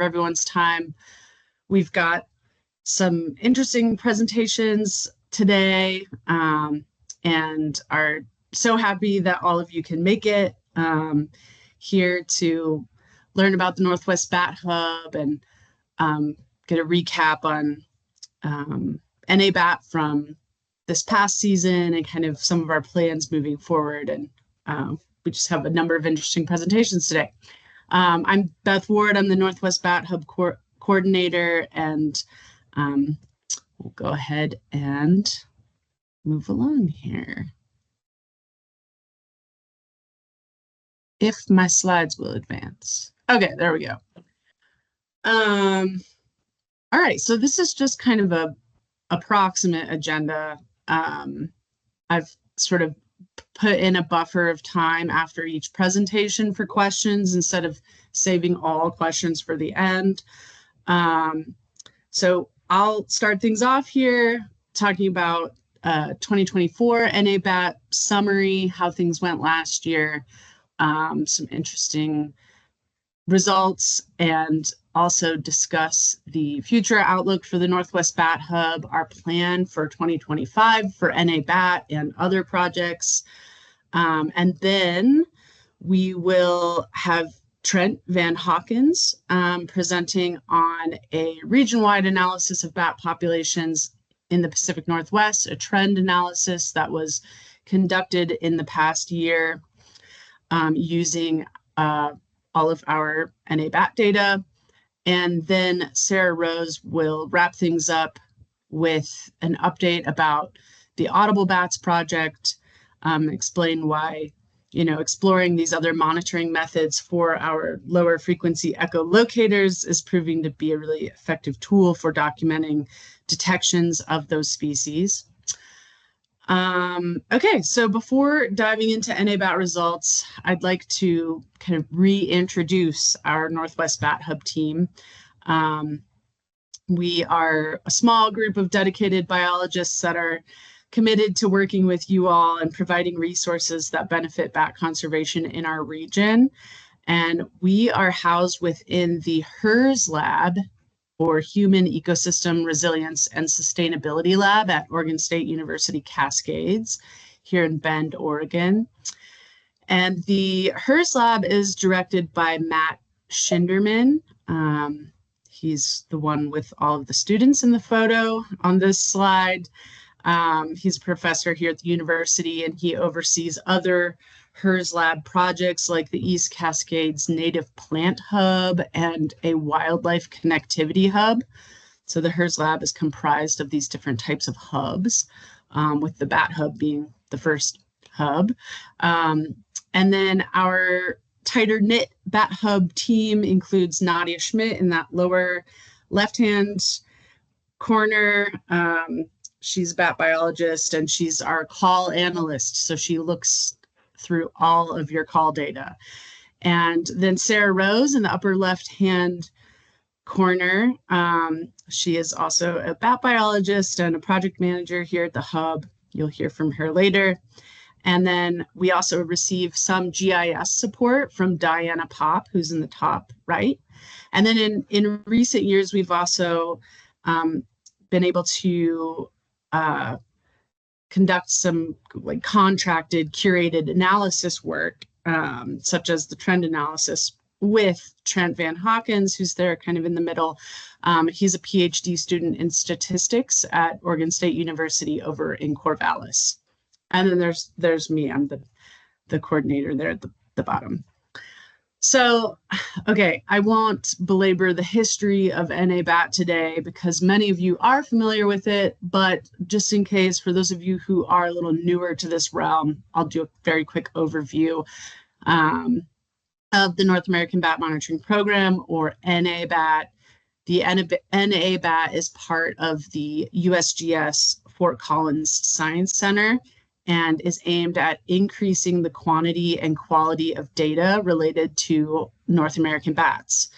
of everyone's time. We've got some interesting presentations today, and are so happy that all of you can make it here to learn about the Northwest Bat Hub and get a recap on NA Bat from this past season and kind of some of our plans moving forward. And we just have a number of interesting presentations today. I'm Beth Ward. I'm the Northwest Bat Hub coordinator, and we'll go ahead and move along here. If my slides will advance. Okay, there we go. All right, so this is just kind of a approximate agenda. I've sort of put in a buffer of time after each presentation for questions instead of saving all questions for the end. So I'll start things off here talking about 2024 NA Bat summary, how things went last year, some interesting results, and also discuss the future outlook for the Northwest Bat Hub, our plan for 2025 for NA Bat and other projects. And then we will have Trent Van Hawkins presenting on a region-wide analysis of bat populations in the Pacific Northwest, a trend analysis that was conducted in the past year using all of our NA Bat data. And then Sara Rose will wrap things up with an update about the Audible Bats project, explain why, exploring these other monitoring methods for our lower frequency echolocators is proving to be a really effective tool for documenting detections of those species. Okay, so before diving into NA Bat results, I'd like to kind of reintroduce our Northwest Bat Hub team. We are a small group of dedicated biologists that are committed to working with you all and providing resources that benefit bat conservation in our region. And we are housed within the HERS lab, or Human Ecosystem Resilience and Sustainability Lab at Oregon State University Cascades here in Bend, Oregon. And the HERS lab is directed by Matt Schinderman. He's the one with all of the students in the photo on this slide. He's a professor here at the university, and he oversees other HERS lab projects like the East Cascades Native Plant Hub and a Wildlife Connectivity Hub. So the HERS lab is comprised of these different types of hubs, with the Bat Hub being the first hub. And then our tighter knit Bat Hub team includes Nadia Schmidt in that lower left-hand corner. She's a bat biologist, and she's our call analyst. So she looks through all of your call data. And then Sara Rose in the upper left-hand corner. She is also a bat biologist and a project manager here at the Hub. You'll hear from her later. And then we also receive some GIS support from Diana Pop, who's in the top right. And then in recent years, we've also been able to conduct some contracted, curated analysis work, such as the trend analysis with Trent Van Hawkins, who's there kind of in the middle. He's a PhD student in statistics at Oregon State University over in Corvallis. And then there's me, I'm the coordinator there at the bottom. So, okay, I won't belabor the history of NA Bat today because many of you are familiar with it, but just in case, for those of you who are a little newer to this realm, I'll do a very quick overview of the North American Bat Monitoring Program, or NA Bat. The NA Bat is part of the USGS Fort Collins Science Center and is aimed at increasing the quantity and quality of data related to North American bats.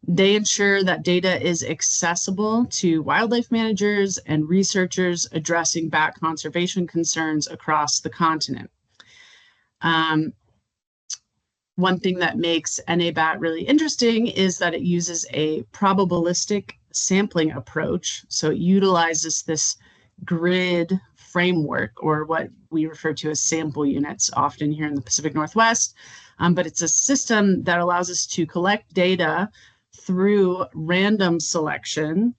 They ensure that data is accessible to wildlife managers and researchers addressing bat conservation concerns across the continent. one thing that makes NABAT really interesting is that it uses a probabilistic sampling approach. So it utilizes this grid framework, or what we refer to as sample units, often here in the Pacific Northwest. But it's a system that allows us to collect data through random selection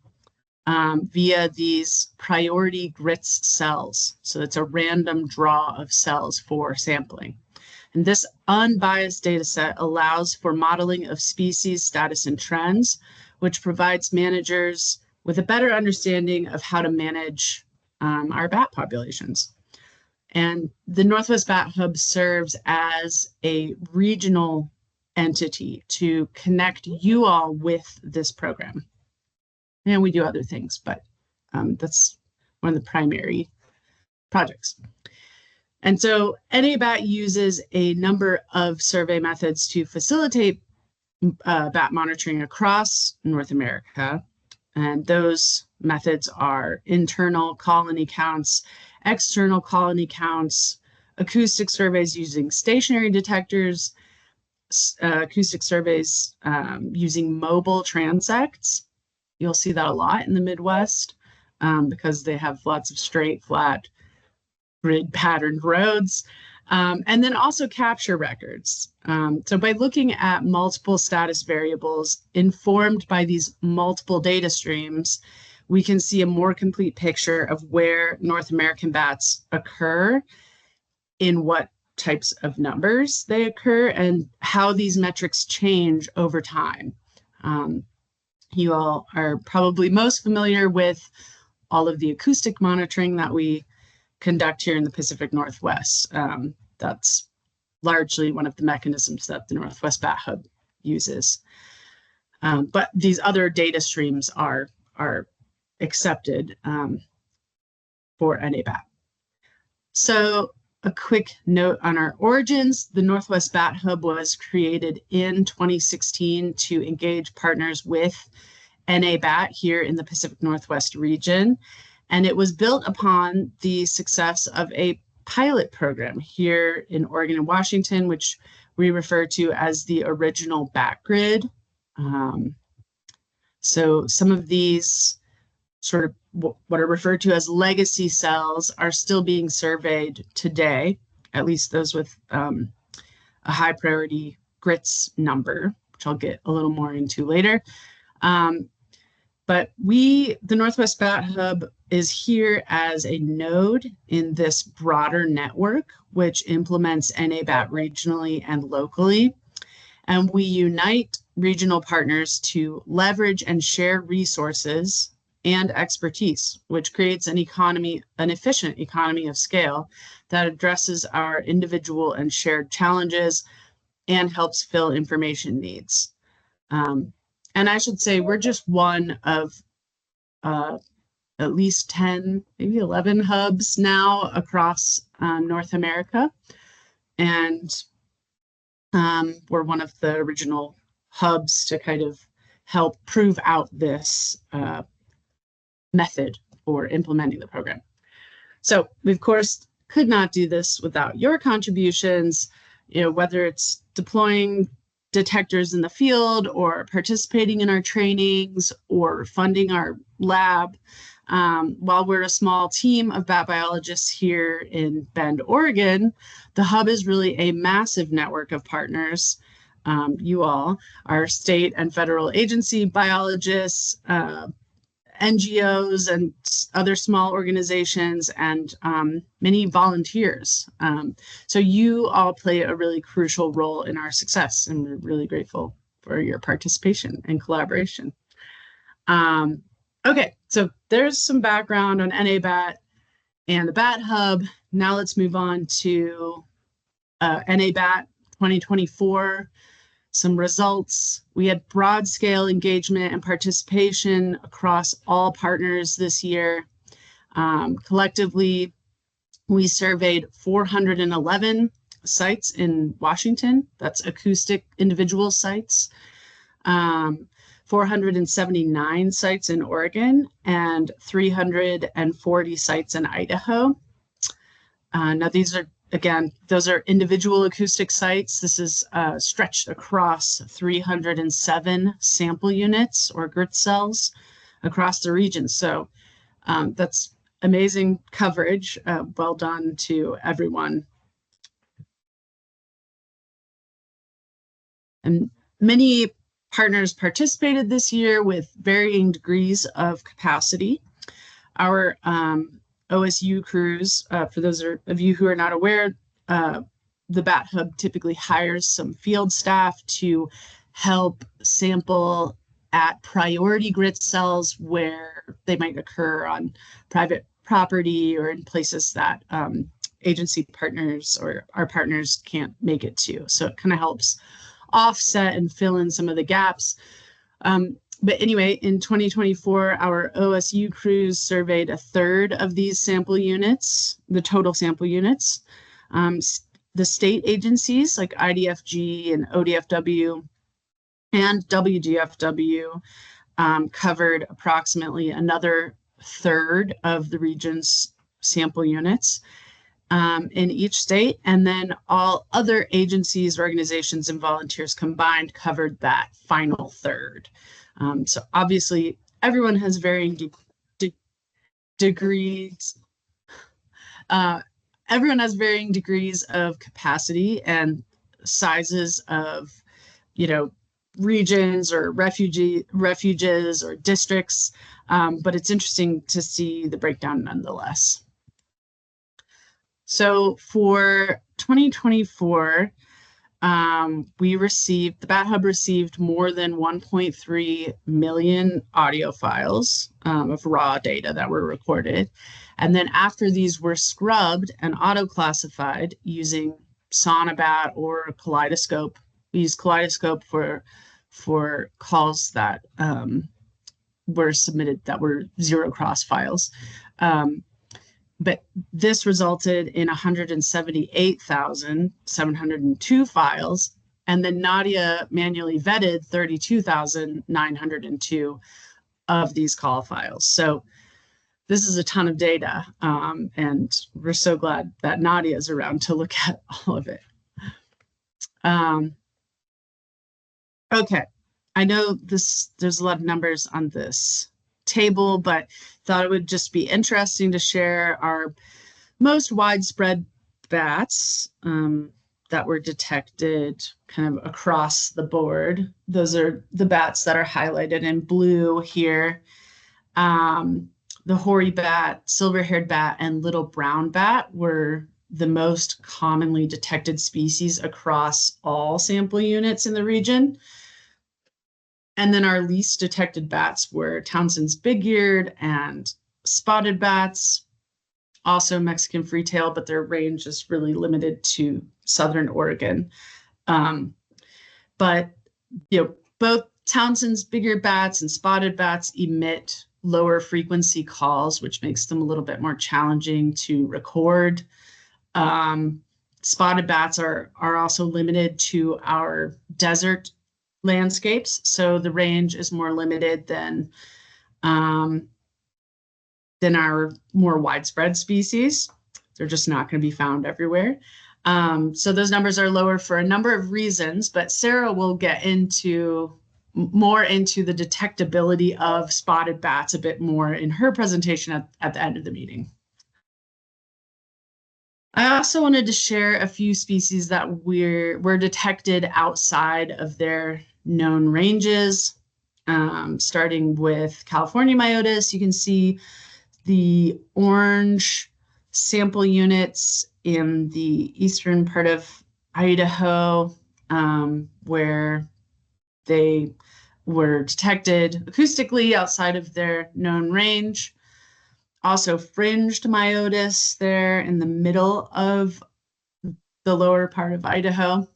via these priority grits cells. So it's a random draw of cells for sampling. And this unbiased data set allows for modeling of species status and trends, which provides managers with a better understanding of how to manage our bat populations. And the Northwest Bat Hub serves as a regional entity to connect you all with this program. And we do other things, but that's one of the primary projects. And so NABAT uses a number of survey methods to facilitate bat monitoring across North America. And those methods are internal colony counts, external colony counts, acoustic surveys using stationary detectors, acoustic surveys using mobile transects. You'll see that a lot in the Midwest because they have lots of straight, flat, grid patterned roads, and then also capture records. So by looking at multiple status variables informed by these multiple data streams, we can see a more complete picture of where North American bats occur, in what types of numbers they occur, and how these metrics change over time. You all are probably most familiar with all of the acoustic monitoring that we conduct here in the Pacific Northwest. That's largely one of the mechanisms that the Northwest Bat Hub uses. But these other data streams are accepted for NABAT. So a quick note on our origins. The Northwest Bat Hub was created in 2016 to engage partners with NABAT here in the Pacific Northwest region. And it was built upon the success of a pilot program here in Oregon and Washington, which we refer to as the original bat grid. So some of these sort of what are referred to as legacy cells are still being surveyed today, at least those with a high priority grits number, which I'll get a little more into later. But the Northwest Bat Hub is here as a node in this broader network, which implements NABAT regionally and locally. And we unite regional partners to leverage and share resources and expertise, which creates an efficient economy of scale that addresses our individual and shared challenges and helps fill information needs. And I should say we're just one of at least 10, maybe 11 hubs now across North America. And we're one of the original hubs to kind of help prove out this method for implementing the program. So we, of course, could not do this without your contributions, whether it's deploying detectors in the field or participating in our trainings or funding our lab. While we're a small team of bat biologists here in Bend, Oregon, the hub is really a massive network of partners. You all, our state and federal agency biologists, NGOs and other small organizations, and many volunteers. So you all play a really crucial role in our success, and we're really grateful for your participation and collaboration. Okay, so there's some background on NABAT and the Bat Hub. Now let's move on to NABAT 2024. Some results. We had broad scale engagement and participation across all partners this year. Collectively, we surveyed 411 sites in Washington. That's acoustic individual sites. 479 sites in Oregon and 340 sites in Idaho. Now these are again, those are individual acoustic sites. This is stretched across 307 sample units or grit cells across the region. So that's amazing coverage. Well done to everyone. And many partners participated this year with varying degrees of capacity. Our OSU crews, for those of you who are not aware, the Bat Hub typically hires some field staff to help sample at priority grit cells where they might occur on private property or in places that agency partners or our partners can't make it to. So it kind of helps offset and fill in some of the gaps. But anyway, in 2024, our OSU crews surveyed a third of these sample units, the total sample units. The state agencies like IDFG and ODFW and WDFW covered approximately another third of the region's sample units in each state. And then all other agencies, organizations, and volunteers combined covered that final third. So obviously, everyone has varying degrees. Everyone has varying degrees of capacity and sizes of, regions or refuges or districts. But it's interesting to see the breakdown nonetheless. So for 2024, the Bat Hub received more than 1.3 million audio files of raw data that were recorded. And then after these were scrubbed and auto-classified using Sonobat or Kaleidoscope, we use Kaleidoscope for calls that were submitted that were zero cross files. But this resulted in 178,702 files, and then Nadia manually vetted 32,902 of these call files. So this is a ton of data, and we're so glad that Nadia is around to look at all of it. Okay, I know there's a lot of numbers on this table, but thought it would just be interesting to share our most widespread bats that were detected kind of across the board. Those are the bats that are highlighted in blue here. The hoary bat, silver-haired bat, and little brown bat were the most commonly detected species across all sample units in the region. And then our least detected bats were Townsend's big-eared and spotted bats, also Mexican freetail, but their range is really limited to Southern Oregon. But both Townsend's big-eared bats and spotted bats emit lower frequency calls, which makes them a little bit more challenging to record. Spotted bats are also limited to our desert landscapes, so the range is more limited than our more widespread species. They're just not going to be found everywhere. So those numbers are lower for a number of reasons, but Sara will get more into the detectability of spotted bats a bit more in her presentation at the end of the meeting. I also wanted to share a few species that were detected outside of their known ranges, starting with California myotis. You can see the orange sample units in the eastern part of Idaho, where they were detected acoustically outside of their known range. Also fringed myotis there in the middle of the lower part of Idaho.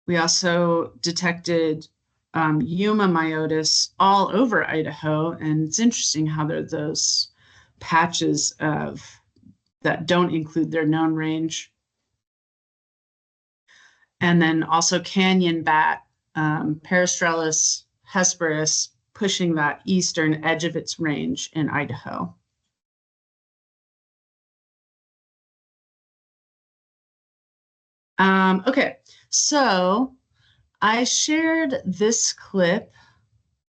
We also detected Yuma myotis all over Idaho, and it's interesting how there are those patches that don't include their known range. And then also canyon bat, Parastrellus hesperus, pushing that eastern edge of its range in Idaho. Okay, so I shared this clip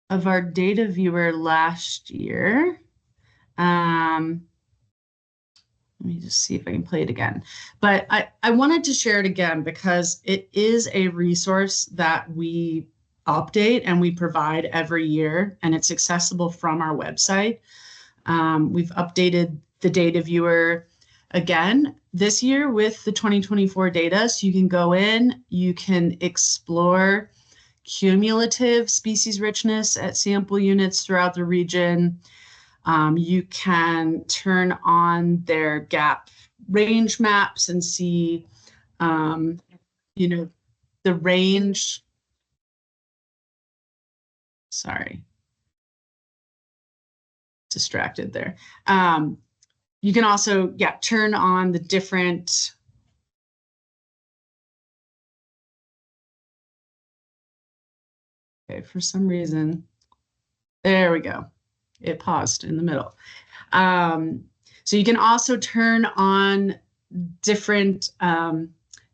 of our data viewer last year. Let me just see if I can play it again. But I wanted to share it again because it is a resource that we update and we provide every year, and it's accessible from our website. We've updated the data viewer again this year with the 2024 data. So you can go in, you can explore cumulative species richness at sample units throughout the region. You can turn on their gap range maps and see, um, you know, the range. Sorry, distracted there. You can also, yeah, turn on the different. Okay, for some reason, there we go. It paused in the middle. So you can also turn on different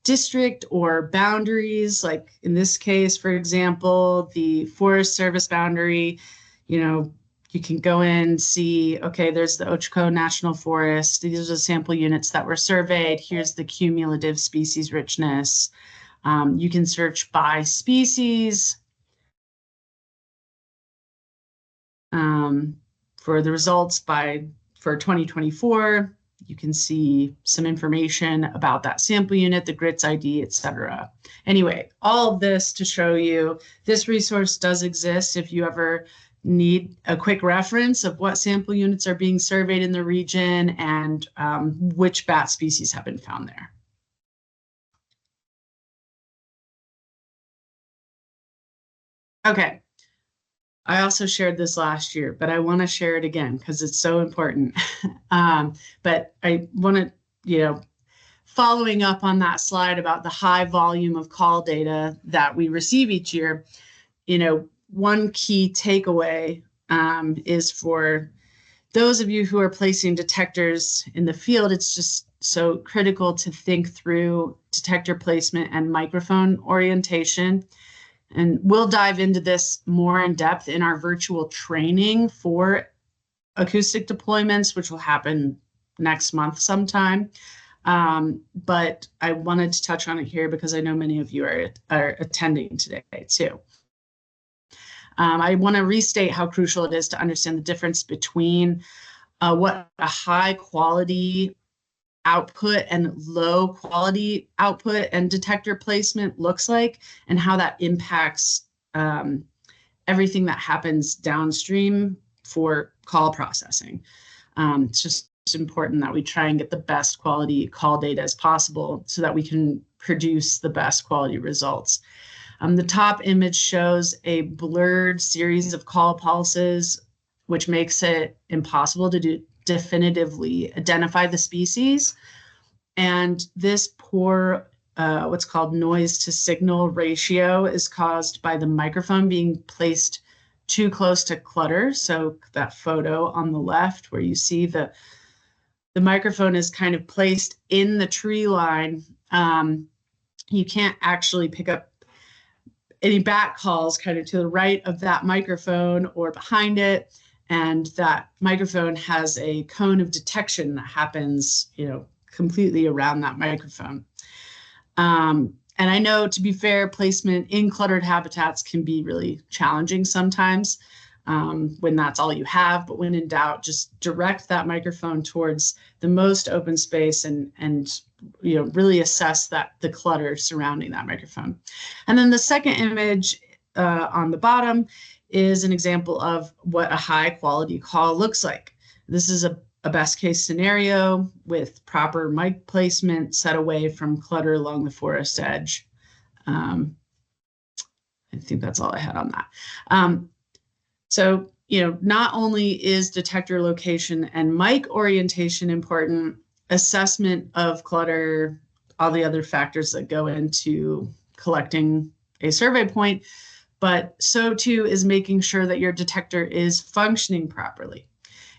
district or boundaries, like in this case, for example, the Forest Service boundary. You can go in, see, okay, there's the Ochako National Forest. These are the sample units that were surveyed. Here's the cumulative species richness. You can search by species for the results for 2024. You can see some information about that sample unit, the GRITS ID, etc. Anyway, all of this to show you this resource does exist if you ever need a quick reference of what sample units are being surveyed in the region and which bat species have been found there. Okay. I also shared this last year, but I want to share it again because it's so important. But I want to, following up on that slide about the high volume of call data that we receive each year, one key takeaway is for those of you who are placing detectors in the field, it's just so critical to think through detector placement and microphone orientation. And we'll dive into this more in depth in our virtual training for acoustic deployments, which will happen next month sometime. But I wanted to touch on it here because I know many of you are attending today too. I want to restate how crucial it is to understand the difference between what a high quality output and low quality output and detector placement looks like, and how that impacts everything that happens downstream for call processing. It's just important that we try and get the best quality call data as possible so that we can produce the best quality results. The top image shows a blurred series of call pulses, which makes it impossible to definitively identify the species. And this poor, what's called noise to signal ratio is caused by the microphone being placed too close to clutter. So that photo on the left where you see the microphone is kind of placed in the tree line. You can't actually pick up any bat calls kind of to the right of that microphone or behind it. And that microphone has a cone of detection that happens, completely around that microphone. And I know, to be fair, placement in cluttered habitats can be really challenging sometimes when that's all you have. But when in doubt, just direct that microphone towards the most open space and really assess the clutter surrounding that microphone. And then the second image on the bottom is an example of what a high quality call looks like. This is a best case scenario with proper mic placement set away from clutter along the forest edge. I think that's all I had on that. So, not only is detector location and mic orientation important, assessment of clutter, all the other factors that go into collecting a survey point, but so too is making sure that your detector is functioning properly.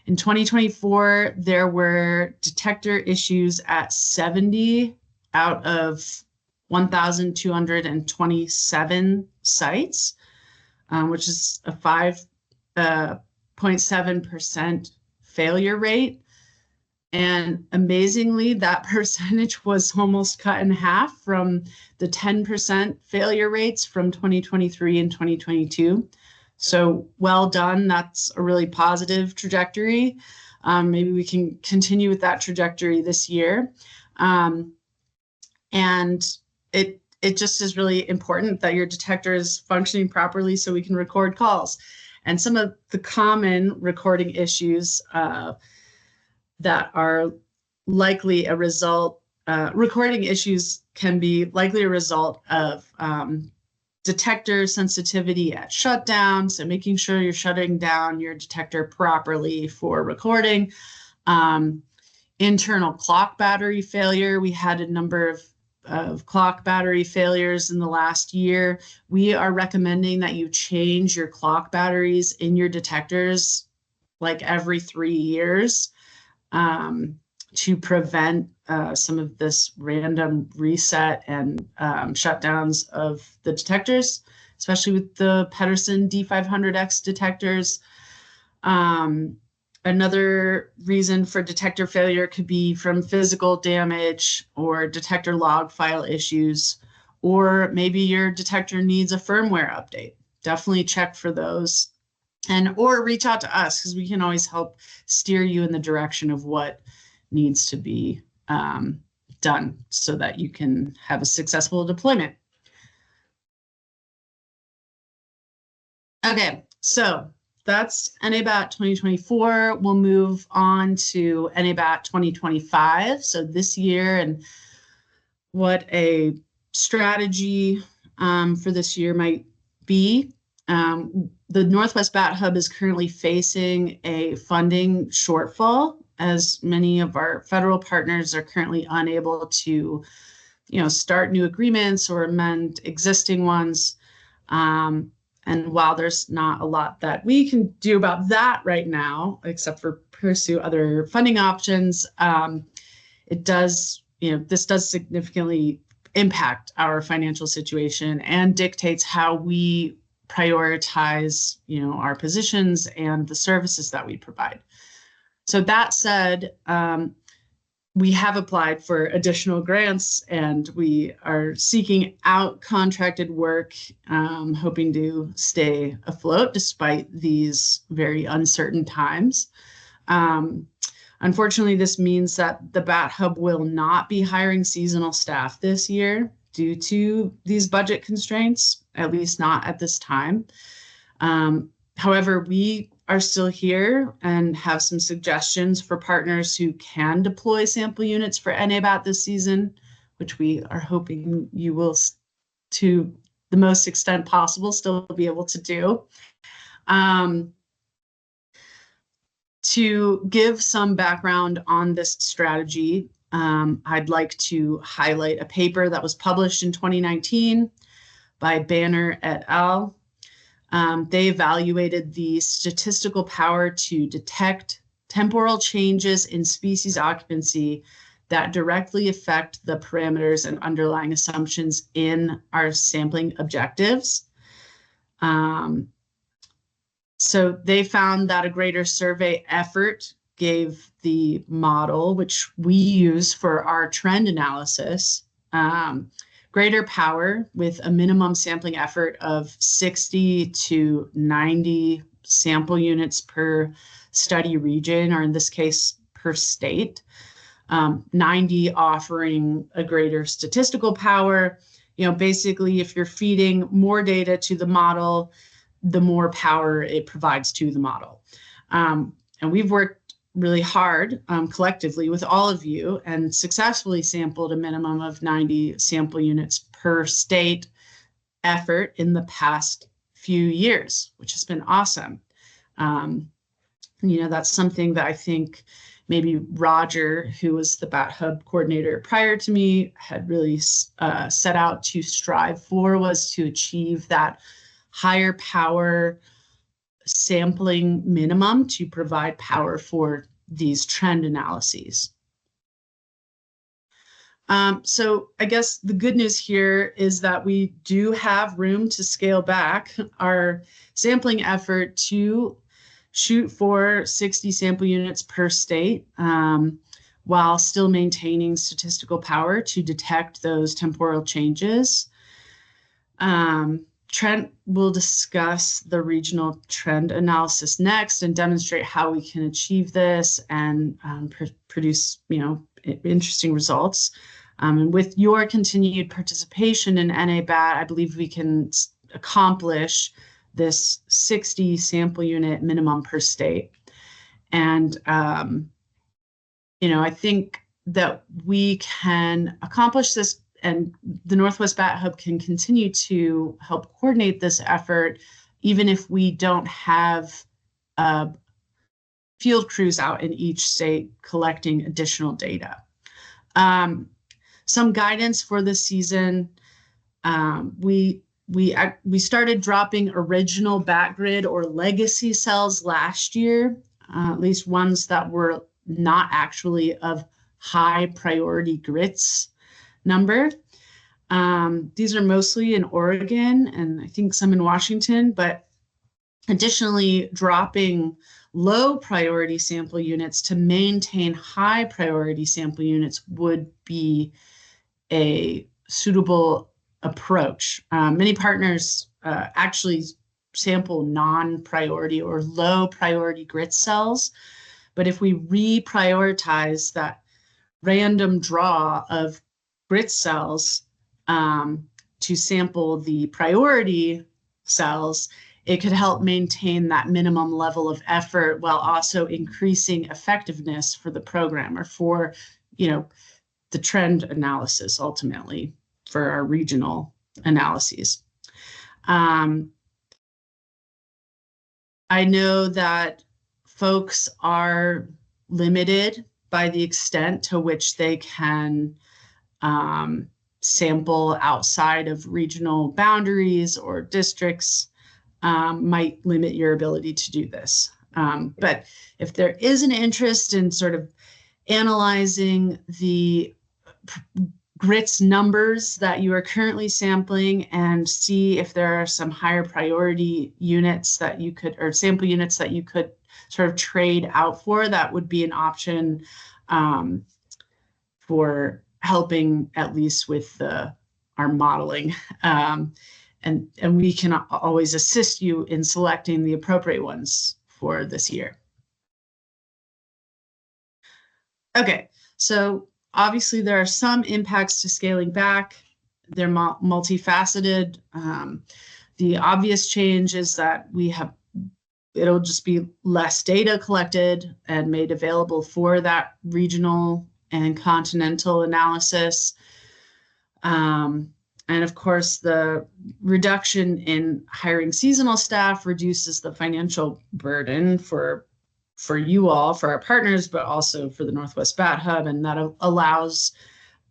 In 2024, there were detector issues at 70 out of 1,227 sites, which is a 5.7% failure rate. And amazingly, that percentage was almost cut in half from the 10% failure rates from 2023 and 2022. So well done. That's a really positive trajectory. Maybe we can continue with that trajectory this year. And it just is really important that your detector is functioning properly so we can record calls. And some of the common recording issues that are likely a result, recording issues can be likely a result of detector sensitivity at shutdown. So making sure you're shutting down your detector properly for recording. Internal clock battery failure. We had a number of clock battery failures in the last year. We are recommending that you change your clock batteries in your detectors like every 3 years to prevent some of this random reset and shutdowns of the detectors, especially with the Pedersen D500X detectors. Another reason for detector failure could be from physical damage or detector log file issues, or maybe your detector needs a firmware update. Definitely check for those, or reach out to us because we can always help steer you in the direction of what needs to be done so that you can have a successful deployment. Okay, so that's NABAT 2024. We'll move on to NABAT 2025. So this year and what a strategy for this year might be. The Northwest Bat Hub is currently facing a funding shortfall, as many of our federal partners are currently unable to, start new agreements or amend existing ones. And while there's not a lot that we can do about that right now, except for pursue other funding options, it does, this does significantly impact our financial situation and dictates how we prioritize, our positions and the services that we provide. So that said, we have applied for additional grants and we are seeking out contracted work, hoping to stay afloat despite these very uncertain times. Unfortunately, this means that the Bat Hub will not be hiring seasonal staff this year due to these budget constraints, at least not at this time. However, we are still here and have some suggestions for partners who can deploy sample units for NABAT this season, which we are hoping you will, to the most extent possible, still be able to do. To give some background on this strategy, I'd like to highlight a paper that was published in 2019 by Banner et al. They evaluated the statistical power to detect temporal changes in species occupancy that directly affect the parameters and underlying assumptions in our sampling objectives. So they found that a greater survey effort gave the model, which we use for our trend analysis, greater power with a minimum sampling effort of 60 to 90 sample units per study region, or in this case, per state. 90 offering a greater statistical power. Basically, if you're feeding more data to the model, the more power it provides to the model. And we've worked really hard collectively with all of you and successfully sampled a minimum of 90 sample units per state effort in the past few years, which has been awesome. That's something that I think maybe Roger, who was the Bat Hub coordinator prior to me, had really set out to strive for, was to achieve that higher power sampling minimum to provide power for these trend analyses. So I guess the good news here is that we do have room to scale back our sampling effort to shoot for 60 sample units per state, while still maintaining statistical power to detect those temporal changes. Trent will discuss the regional trend analysis next and demonstrate how we can achieve this and produce, interesting results. And with your continued participation in NABAT, I believe we can accomplish this 60 sample unit minimum per state. And, I think that we can accomplish this, and the Northwest Bat Hub can continue to help coordinate this effort, even if we don't have field crews out in each state collecting additional data. Some guidance for this season. We started dropping original bat grid or legacy cells last year, at least ones that were not actually of high priority grits number. These are mostly in Oregon and I think some in Washington, but additionally dropping low priority sample units to maintain high priority sample units would be a suitable approach. Many partners actually sample non-priority or low priority grit cells, but if we reprioritize that random draw of grit cells to sample the priority cells, it could help maintain that minimum level of effort while also increasing effectiveness for the program or for, the trend analysis ultimately for our regional analyses. I know that folks are limited by the extent to which they can sample outside of regional boundaries or districts, might limit your ability to do this. But if there is an interest in sort of analyzing the grits numbers that you are currently sampling and see if there are some higher priority units that you could, or sample units that you could sort of trade out for, that would be an option for helping at least with our modeling. And we can always assist you in selecting the appropriate ones for this year. Okay, so obviously there are some impacts to scaling back. They're multifaceted. The obvious change is that it'll just be less data collected and made available for that regional and continental analysis. And of course, the reduction in hiring seasonal staff reduces the financial burden for you all, for our partners, but also for the Northwest Bat Hub. And that allows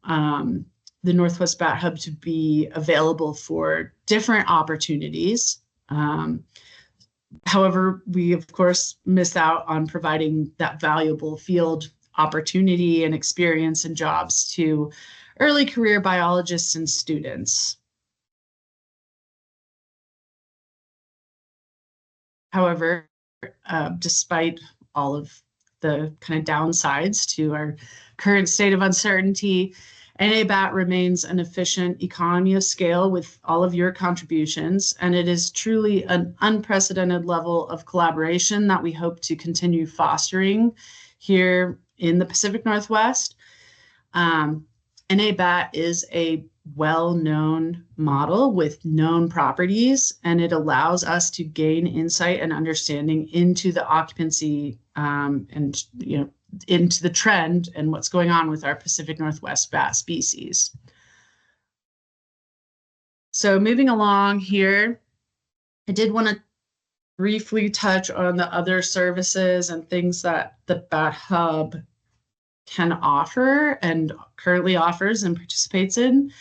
the Northwest Bat Hub to be available for different opportunities. However, we, of course, miss out on providing that valuable field opportunity and experience and jobs to early career biologists and students. However, despite all of the kind of downsides to our current state of uncertainty, NABAT remains an efficient economy of scale with all of your contributions, and it is truly an unprecedented level of collaboration that we hope to continue fostering here in the Pacific Northwest. NABAT is a well-known model with known properties, and it allows us to gain insight and understanding into the occupancy and into the trend and what's going on with our Pacific Northwest bat species. So moving along here, I did want to briefly touch on the other services and things that the Bat Hub can offer and currently offers and participates in,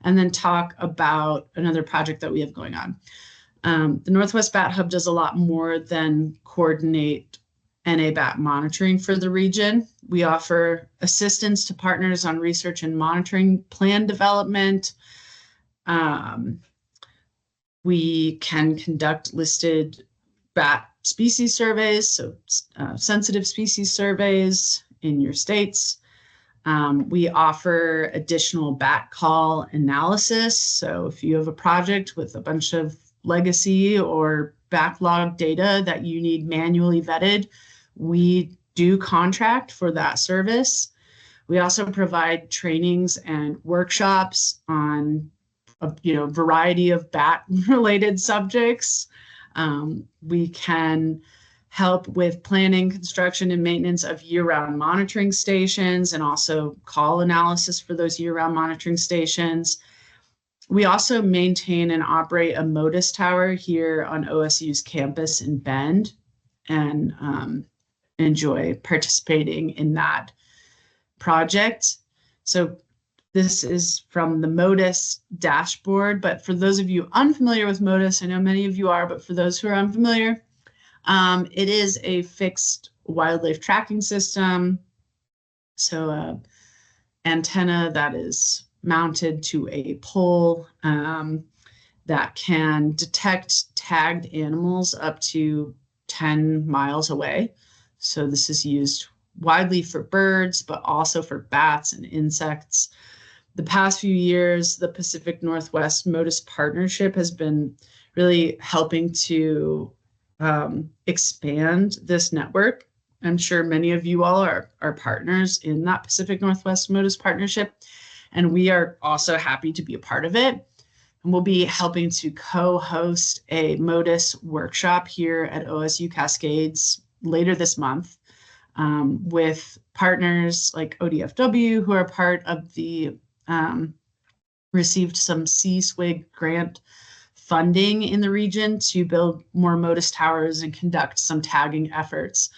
and then talk about another project that we have going on. The Northwest Bat Hub does a lot more than coordinate NA-BAT monitoring for the region. We offer assistance to partners on research and monitoring plan development. We can conduct listed bat species surveys, so sensitive species surveys in your states. We offer additional bat call analysis. So if you have a project with a bunch of legacy or backlog data that you need manually vetted, we do contract for that service. We also provide trainings and workshops on a variety of bat related subjects. We can help with planning, construction, and maintenance of year-round monitoring stations, and also call analysis for those year-round monitoring stations. We also maintain and operate a MODIS tower here on OSU's campus in Bend, and enjoy participating in that project. So this is from the MODIS dashboard, but for those of you unfamiliar with MODIS, I know many of you are, but for those who are unfamiliar, it is a fixed wildlife tracking system. So an antenna that is mounted to a pole that can detect tagged animals up to 10 miles away. So this is used widely for birds, but also for bats and insects. The past few years, the Pacific Northwest MODIS partnership has been really helping to expand this network. I'm sure many of you all are partners in that Pacific Northwest MODIS partnership, and we are also happy to be a part of it. And we'll be helping to co-host a MODIS workshop here at OSU Cascades later this month with partners like ODFW, who are part of the received some CSWIG grant funding in the region to build more MODIS towers and conduct some tagging efforts.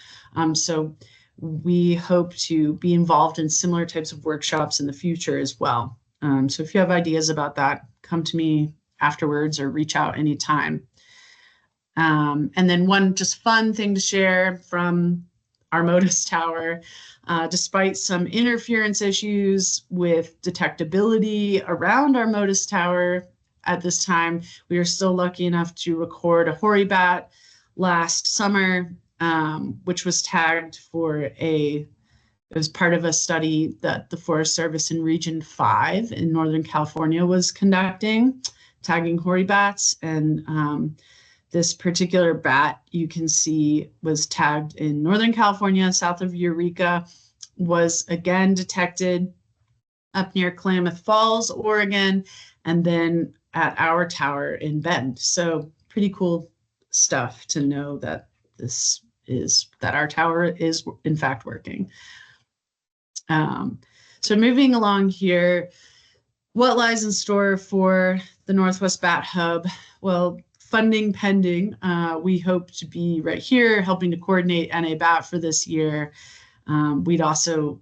So we hope to be involved in similar types of workshops in the future as well. So if you have ideas about that, come to me afterwards or reach out anytime. And then one just fun thing to share from our MODIS tower, despite some interference issues with detectability around our MODIS tower at this time, we are still lucky enough to record a hoary bat last summer, which was tagged it was part of a study that the Forest Service in Region 5 in Northern California was conducting, tagging hoary bats. And this particular bat, you can see, was tagged in Northern California, south of Eureka, was again detected up near Klamath Falls, Oregon, and then at our tower in Bend. So pretty cool stuff to know that that our tower is in fact working. So moving along here, what lies in store for the Northwest Bat Hub? Well, funding pending. We hope to be right here helping to coordinate NA-BAT for this year. We'd also,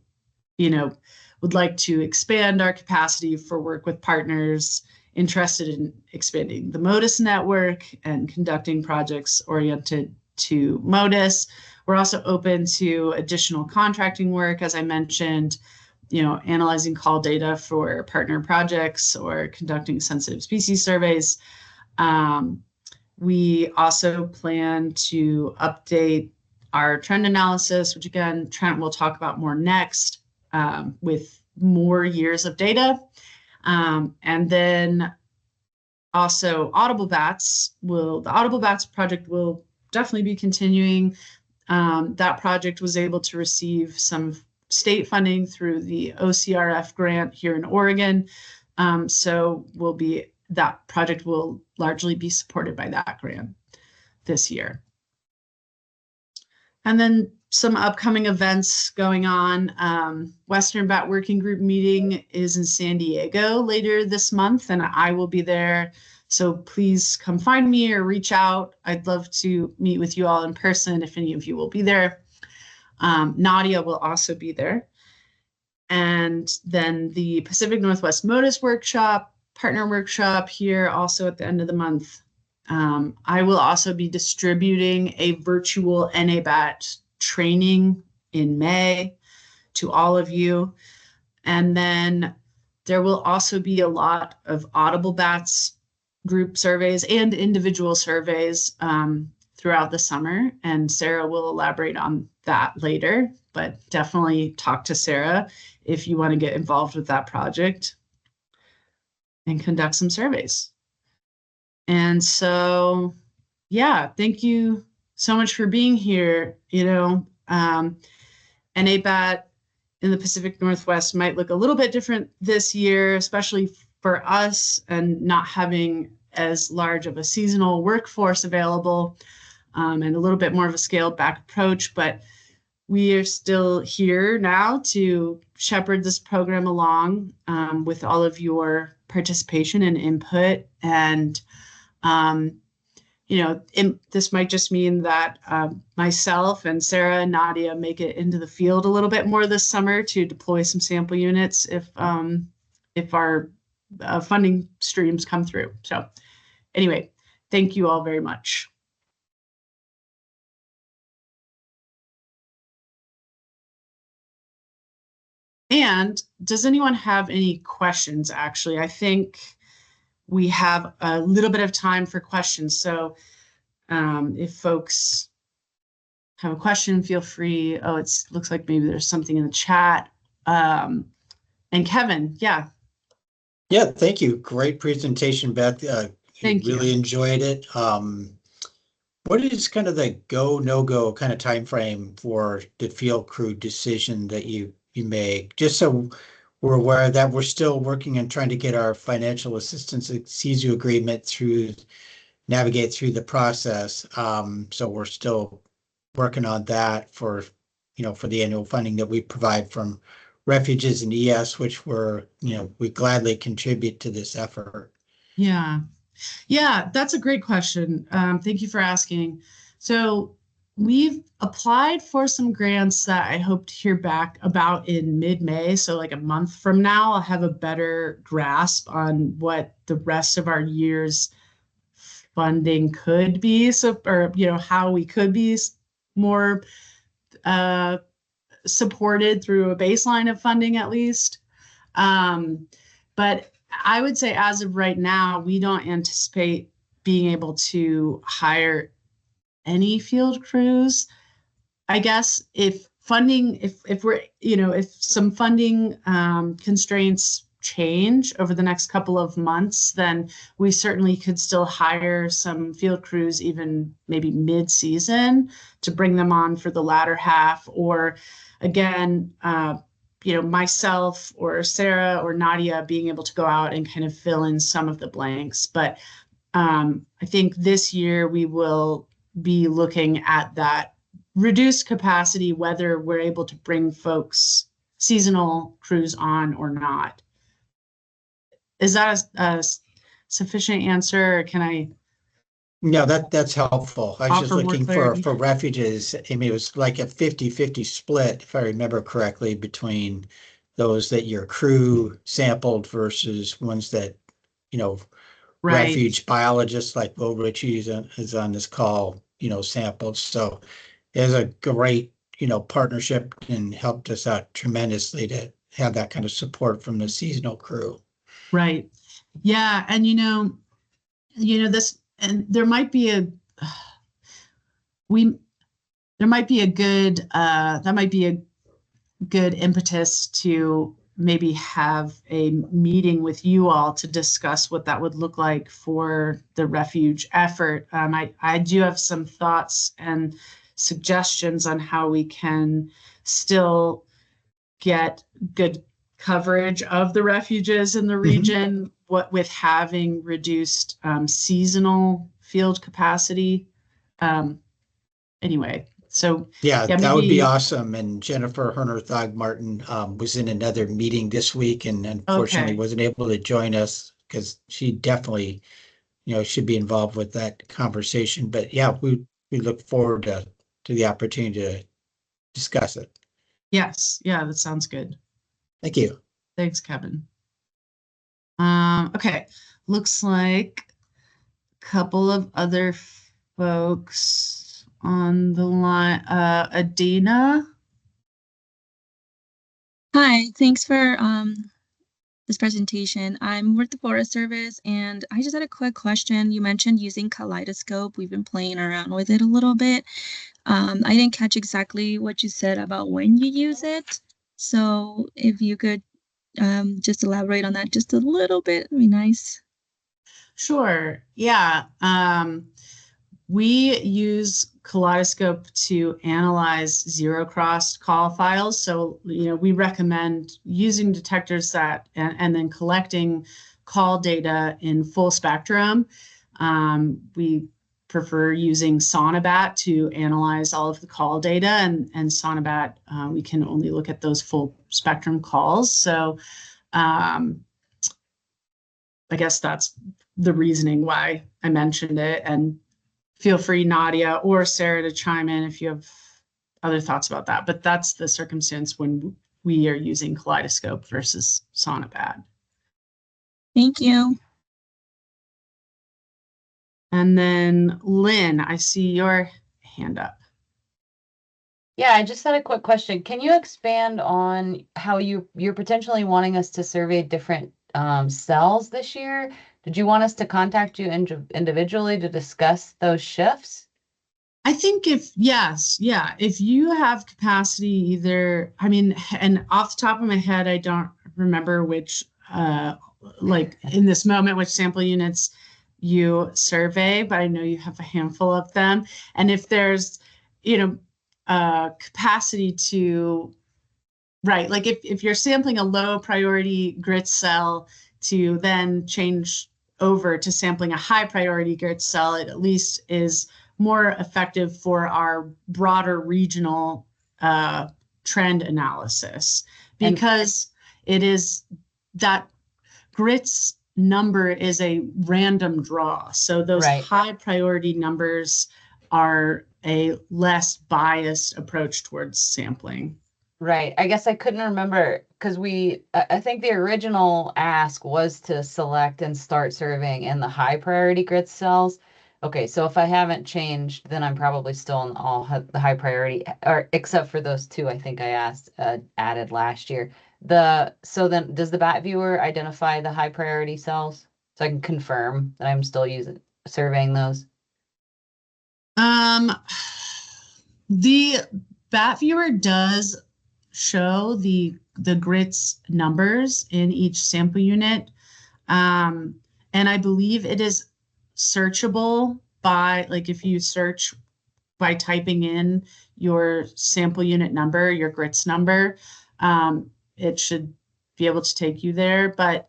would like to expand our capacity for work with partners interested in expanding the MODIS network and conducting projects oriented to MODIS. We're also open to additional contracting work, as I mentioned, analyzing call data for partner projects or conducting sensitive species surveys. We also plan to update our trend analysis, which again, Trent will talk about more next, with more years of data. And then also Audible Bats the Audible Bats project will definitely be continuing. That project was able to receive some state funding through the OCRF grant here in Oregon. So that project will largely be supported by that grant this year. And then some upcoming events going on. Western Bat Working Group meeting is in San Diego later this month, and I will be there. So please come find me or reach out. I'd love to meet with you all in person if any of you will be there. Nadia will also be there. And then the Pacific Northwest MODIS workshop, partner workshop here also at the end of the month. I will also be distributing a virtual NA-BAT training in May to all of you. And then there will also be a lot of Audible Bats group surveys and individual surveys throughout the summer. And Sara will elaborate on that later, but definitely talk to Sara if you want to get involved with that project and conduct some surveys. And so, yeah, thank you so much for being here. NABAT in the Pacific Northwest might look a little bit different this year, especially for us and not having as large of a seasonal workforce available, and a little bit more of a scaled back approach. But we are still here now to shepherd this program along with all of your participation and input. And this might just mean that myself and Sara and Nadia make it into the field a little bit more this summer to deploy some sample units if our funding streams come through. So anyway, thank you all very much. And does anyone have any questions? Actually, I think we have a little bit of time for questions. So if folks have a question, feel free. Oh, it looks like maybe there's something in the chat. And Kevin, yeah. Yeah, thank you. Great presentation, Beth. Thank you. Really enjoyed it. What is kind of the go, no-go kind of time frame for the field crew decision that you make? Just so we're aware that we're still working and trying to get our financial assistance CESU agreement navigate through the process. So we're still working on that for the annual funding that we provide from refuges and ES, which we gladly contribute to this effort. Yeah, that's a great question. Thank you for asking. So we've applied for some grants that I hope to hear back about in mid-May. So like a month from now, I'll have a better grasp on what the rest of our year's funding could be. How we could be more supported through a baseline of funding at least. But I would say as of right now, we don't anticipate being able to hire any field crews. I guess if some funding constraints change over the next couple of months, then we certainly could still hire some field crews, even maybe mid-season, to bring them on for the latter half. Or again, myself or Sara or Nadia being able to go out and kind of fill in some of the blanks. But I think this year we will be looking at that reduced capacity, whether we're able to bring seasonal crews on or not. Is that a sufficient answer, or can I? No, that's helpful. I was just looking for clarity? refuges. I mean, it was like a 50-50 split, if I remember correctly, between those that your crew sampled versus ones that, Right. refuge biologists like Will Ritchie is on this call, sampled. So it's a great, partnership and helped us out tremendously to have that kind of support from the seasonal crew. Right. Yeah. And, this, and there might be a good impetus to maybe have a meeting with you all to discuss what that would look like for the refuge effort. I do have some thoughts and suggestions on how we can still get good coverage of the refuges in the region, what with having reduced seasonal field capacity. Anyway, so yeah, that would be awesome. And Jennifer Herner Thogmartin was in another meeting this week and unfortunately wasn't able to join us because she definitely, should be involved with that conversation. But yeah, we look forward to the opportunity to discuss it. Yes, yeah, that sounds good. Thank you. Thanks, Kevin. Okay, looks like a couple of other folks on the line. Adina? Hi, thanks for this presentation. I'm with the Forest Service, and I just had a quick question. You mentioned using Kaleidoscope. We've been playing around with it a little bit. I didn't catch exactly what you said about when you use it. So if you could just elaborate on that just a little bit, it'd be nice. Sure. Yeah. We use Kaleidoscope to analyze zero-crossed call files. So, we recommend using detectors and then collecting call data in full spectrum. We prefer using Sonobat to analyze all of the call data, and Sonobat, we can only look at those full spectrum calls. So, I guess that's the reasoning why I mentioned it. And feel free, Nadia or Sara, to chime in if you have other thoughts about that. But that's the circumstance when we are using Kaleidoscope versus Sonobat. Thank you. And then Lynn, I see your hand up. Yeah, I just had a quick question. Can you expand on how you're potentially wanting us to survey different cells this year? Did you want us to contact you individually to discuss those shifts? I think if you have capacity either, and off the top of my head, I don't remember which, like in this moment, which sample units you survey, but I know you have a handful of them. And if there's, capacity to, right, like if you're sampling a low priority grit cell to then change over to sampling a high priority grit cell, it at least is more effective for our broader regional trend analysis, because it is that grits number is a random draw. So those high priority numbers are a less biased approach towards sampling. Right. I guess I couldn't remember because I think the original ask was to select and start surveying in the high priority grid cells. Okay, so if I haven't changed, then I'm probably still in the high priority, or except for those two I think I added last year. So then does the bat viewer identify the high priority cells so I can confirm that I'm still surveying those? The bat viewer does show the grits numbers in each sample unit. And I believe it is searchable by, like, if you search by typing in your sample unit number, your grits number, it should be able to take you there. But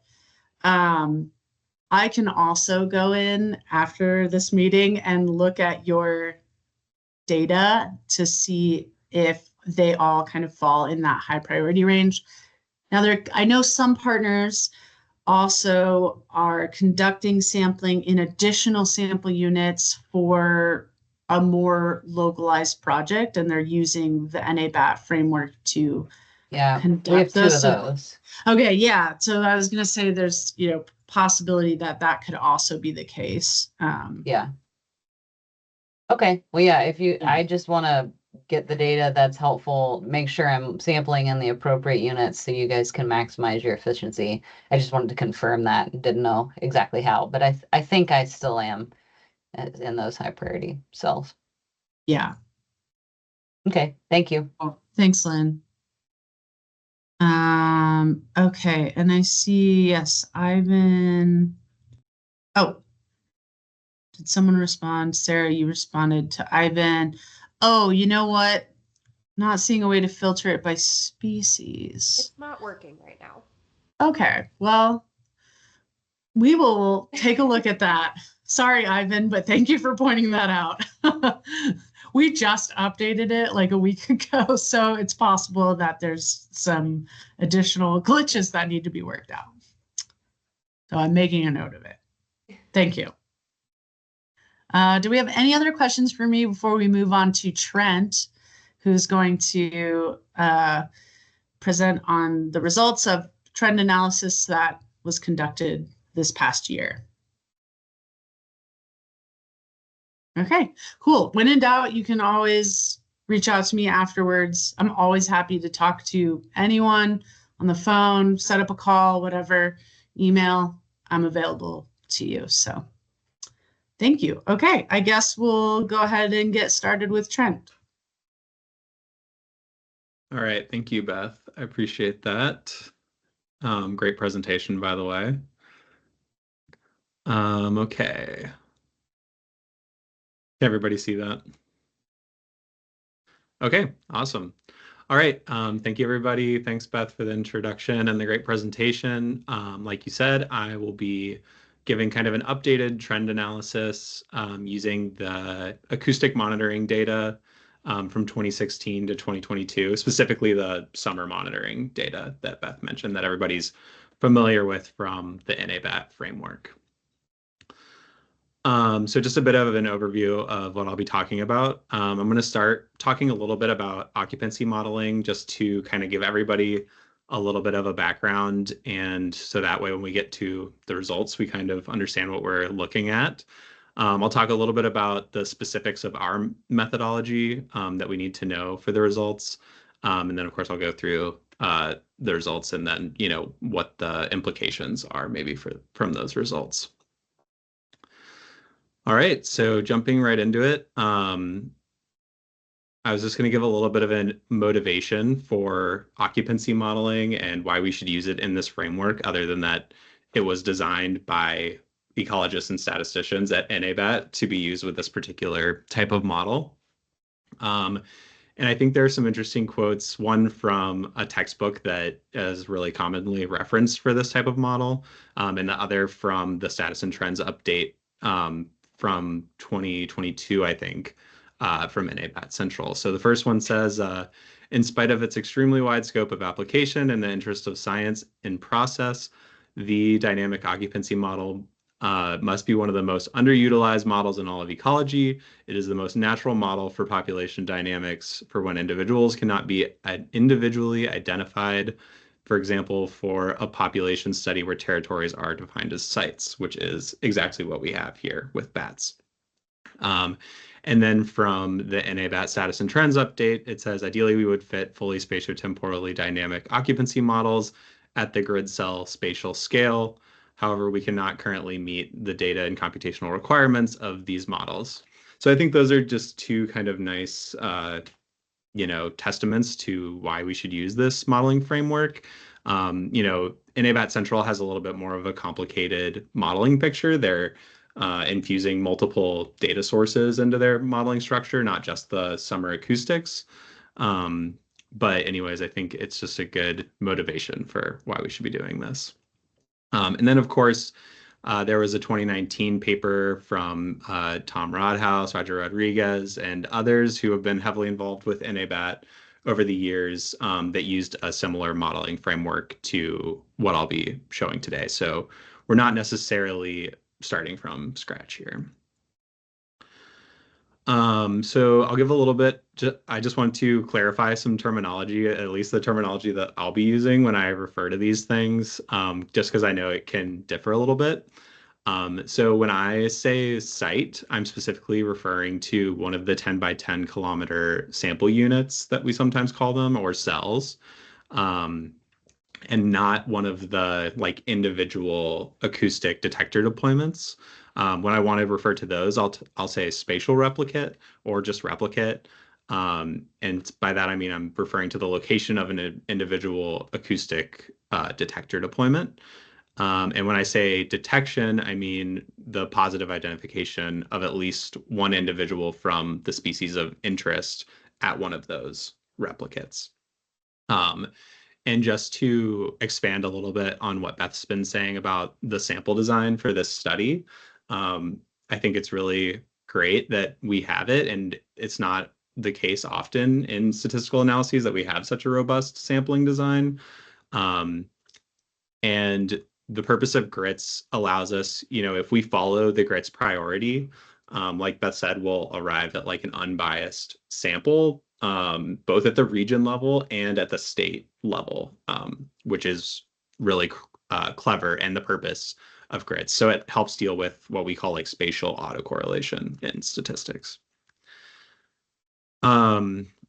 I can also go in after this meeting and look at your data to see if they all kind of fall in that high priority range. Now, I know some partners also are conducting sampling in additional sample units for a more localized project, and they're using the NABAT framework to conduct we have two of those. Okay, yeah. So I was going to say there's, possibility that could also be the case. Yeah. Okay. Well, yeah, I just want to get the data that's helpful, make sure I'm sampling in the appropriate units so you guys can maximize your efficiency. I just wanted to confirm that and didn't know exactly how, but I think I still am in those high priority cells. Yeah. Okay. Thank you. Oh, thanks, Lynn. Okay. And I see, yes, Ivan. Oh, did someone respond? Sara, you responded to Ivan. Oh, you know what? Not seeing a way to filter it by species. It's not working right now. Okay, well, we will take a look at that. Sorry, Ivan, but thank you for pointing that out. We just updated it like a week ago, so it's possible that there's some additional glitches that need to be worked out. So I'm making a note of it. Thank you. Do we have any other questions for me before we move on to Trent, who's going to present on the results of trend analysis that was conducted this past year? Okay, cool. When in doubt, you can always reach out to me afterwards. I'm always happy to talk to anyone on the phone, set up a call, whatever, email. I'm available to you. So thank you. Okay, I guess we'll go ahead and get started with Trent. All right, thank you, Beth. I appreciate that. Great presentation, by the way. Okay. Can everybody see that? Okay, awesome. All right, thank you, everybody. Thanks, Beth, for the introduction and the great presentation. Like you said, I will be giving kind of an updated trend analysis using the acoustic monitoring data from 2016 to 2022, specifically the summer monitoring data that Beth mentioned that everybody's familiar with from the NABAT framework. So just a bit of an overview of what I'll be talking about. I'm going to start talking a little bit about occupancy modeling just to kind of give everybody a little bit of a background. And so that way, when we get to the results, we kind of understand what we're looking at. I'll talk a little bit about the specifics of our methodology that we need to know for the results. And then, of course, I'll go through the results and then, what the implications are maybe from those results. All right, so jumping right into it, I was just going to give a little bit of a motivation for occupancy modeling and why we should use it in this framework, other than that it was designed by ecologists and statisticians at NABAT to be used with this particular type of model. And I think there are some interesting quotes, one from a textbook that is really commonly referenced for this type of model, and the other from the Status and Trends update from 2022, I think, from NABAT Central. So the first one says, in spite of its extremely wide scope of application and the interest of science in process, the dynamic occupancy model must be one of the most underutilized models in all of ecology. It is the most natural model for population dynamics for when individuals cannot be individually identified, for example, for a population study where territories are defined as sites, which is exactly what we have here with bats. And then from the NABAT Status and Trends update, it says, ideally, we would fit fully spatiotemporally dynamic occupancy models at the grid cell spatial scale. However, we cannot currently meet the data and computational requirements of these models. So I think those are just two kind of nice testaments to why we should use this modeling framework. NABAT Central has a little bit more of a complicated modeling picture. They're infusing multiple data sources into their modeling structure, not just the summer acoustics. But anyways, I think it's just a good motivation for why we should be doing this. And then, of course, there was a 2019 paper from Tom Rodhouse, Roger Rodriguez, and others who have been heavily involved with NABAT over the years that used a similar modeling framework to what I'll be showing today. So we're not necessarily starting from scratch here. So I'll give a little bit, I just want to clarify some terminology, at least the terminology that I'll be using when I refer to these things, just because I know it can differ a little bit. So when I say site, I'm specifically referring to one of the 10 by 10 kilometer sample units that we sometimes call them, or cells, and not one of the individual acoustic detector deployments. When I want to refer to those, I'll say spatial replicate or just replicate. And by that, I mean, I'm referring to the location of an individual acoustic detector deployment. And when I say detection, I mean the positive identification of at least one individual from the species of interest at one of those replicates. And just to expand a little bit on what Beth's been saying about the sample design for this study, I think it's really great that we have it, and it's not the case often in statistical analyses that we have such a robust sampling design. And the purpose of GRITS allows us, if we follow the GRITS priority, like Beth said, we'll arrive at an unbiased sample, both at the region level and at the state level, which is really clever and the purpose of grids. So it helps deal with what we call like spatial autocorrelation in statistics.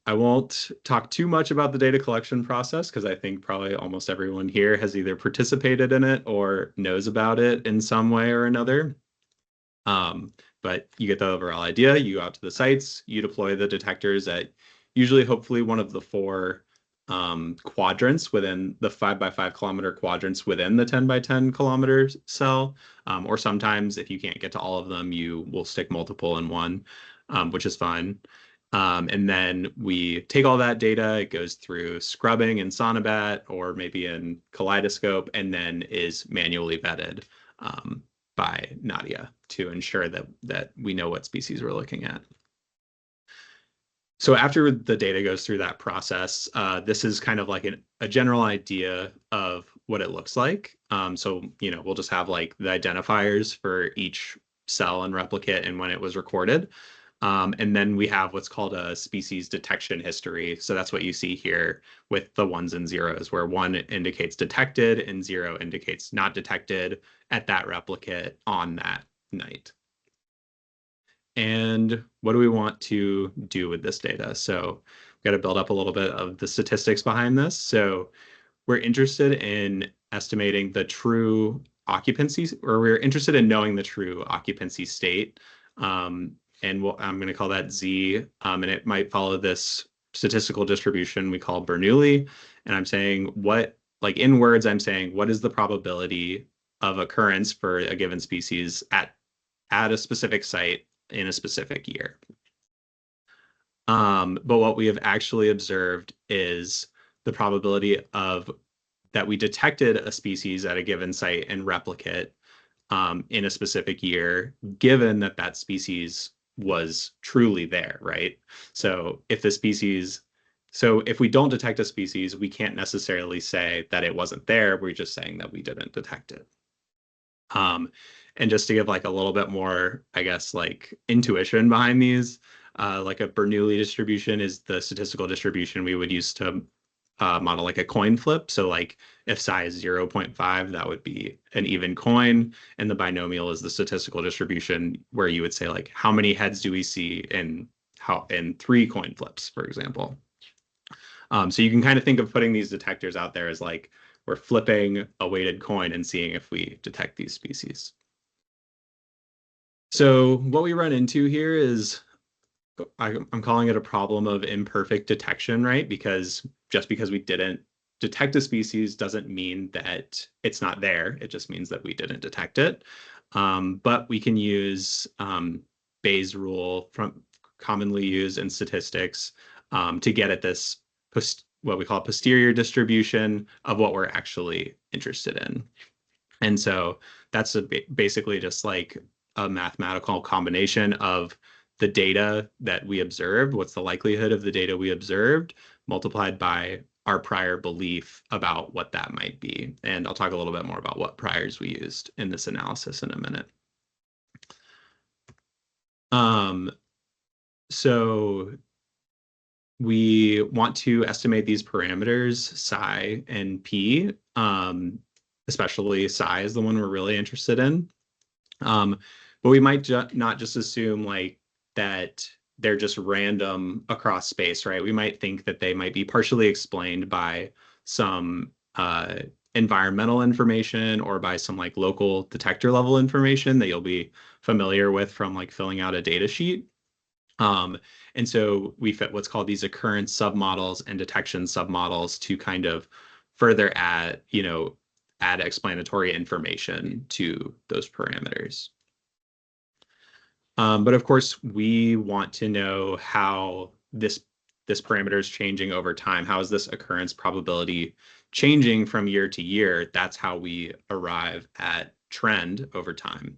I won't talk too much about the data collection process because I think probably almost everyone here has either participated in it or knows about it in some way or another. But you get the overall idea. You go out to the sites, you deploy the detectors at usually hopefully one of the 4 quadrants within the 5 by 5 kilometer quadrants within the 10 by 10 kilometer cell. Or sometimes if you can't get to all of them, you will stick multiple in one, which is fine. And then we take all that data, it goes through scrubbing in Sonobat or maybe in Kaleidoscope, and then is manually vetted by Nadia to ensure that we know what species we're looking at. So after the data goes through that process, this is kind of like a general idea of what it looks like. So, we'll just have like the identifiers for each cell and replicate and when it was recorded. And then we have what's called a species detection history. So that's what you see here with the 1s and 0s, where 1 indicates detected and 0 indicates not detected at that replicate on that night. And what do we want to do with this data? So we've got to build up a little bit of the statistics behind this. So we're interested in estimating the true occupancy, or we're interested in knowing the true occupancy state. And I'm going to call that Z, and it might follow this statistical distribution we call Bernoulli. And I'm saying in words, I'm saying, what is the probability of occurrence for a given species at a specific site in a specific year? But what we have actually observed is the probability that we detected a species at a given site and replicate in a specific year, given that species was truly there, right? So if we don't detect a species, we can't necessarily say that it wasn't there. We're just saying that we didn't detect it. And just to give like a little bit more, I guess, like intuition behind these, like a Bernoulli distribution is the statistical distribution we would use to model like a coin flip. So like if psi is 0.5, that would be an even coin. And the binomial is the statistical distribution where you would say like, how many heads do we see in 3 coin flips, for example. So you can kind of think of putting these detectors out there as like, we're flipping a weighted coin and seeing if we detect these species. So what we run into here is, I'm calling it a problem of imperfect detection, right? Because just because we didn't detect a species doesn't mean that it's not there. It just means that we didn't detect it. But we can use Bayes' rule commonly used in statistics to get at this what we call a posterior distribution of what we're actually interested in. And so that's basically just like a mathematical combination of the data that we observed, what's the likelihood of the data we observed, multiplied by our prior belief about what that might be. And I'll talk a little bit more about what priors we used in this analysis in a minute. So we want to estimate these parameters, psi and p, especially psi is the one we're really interested in. But we might not just assume like that they're just random across space, right? We might think that they might be partially explained by some environmental information or by some like local detector level information that you'll be familiar with from like filling out a data sheet. And so we fit what's called these occurrence submodels and detection submodels to kind of further add explanatory information to those parameters. But of course, we want to know how this parameter is changing over time. How is this occurrence probability changing from year to year? That's how we arrive at trend over time.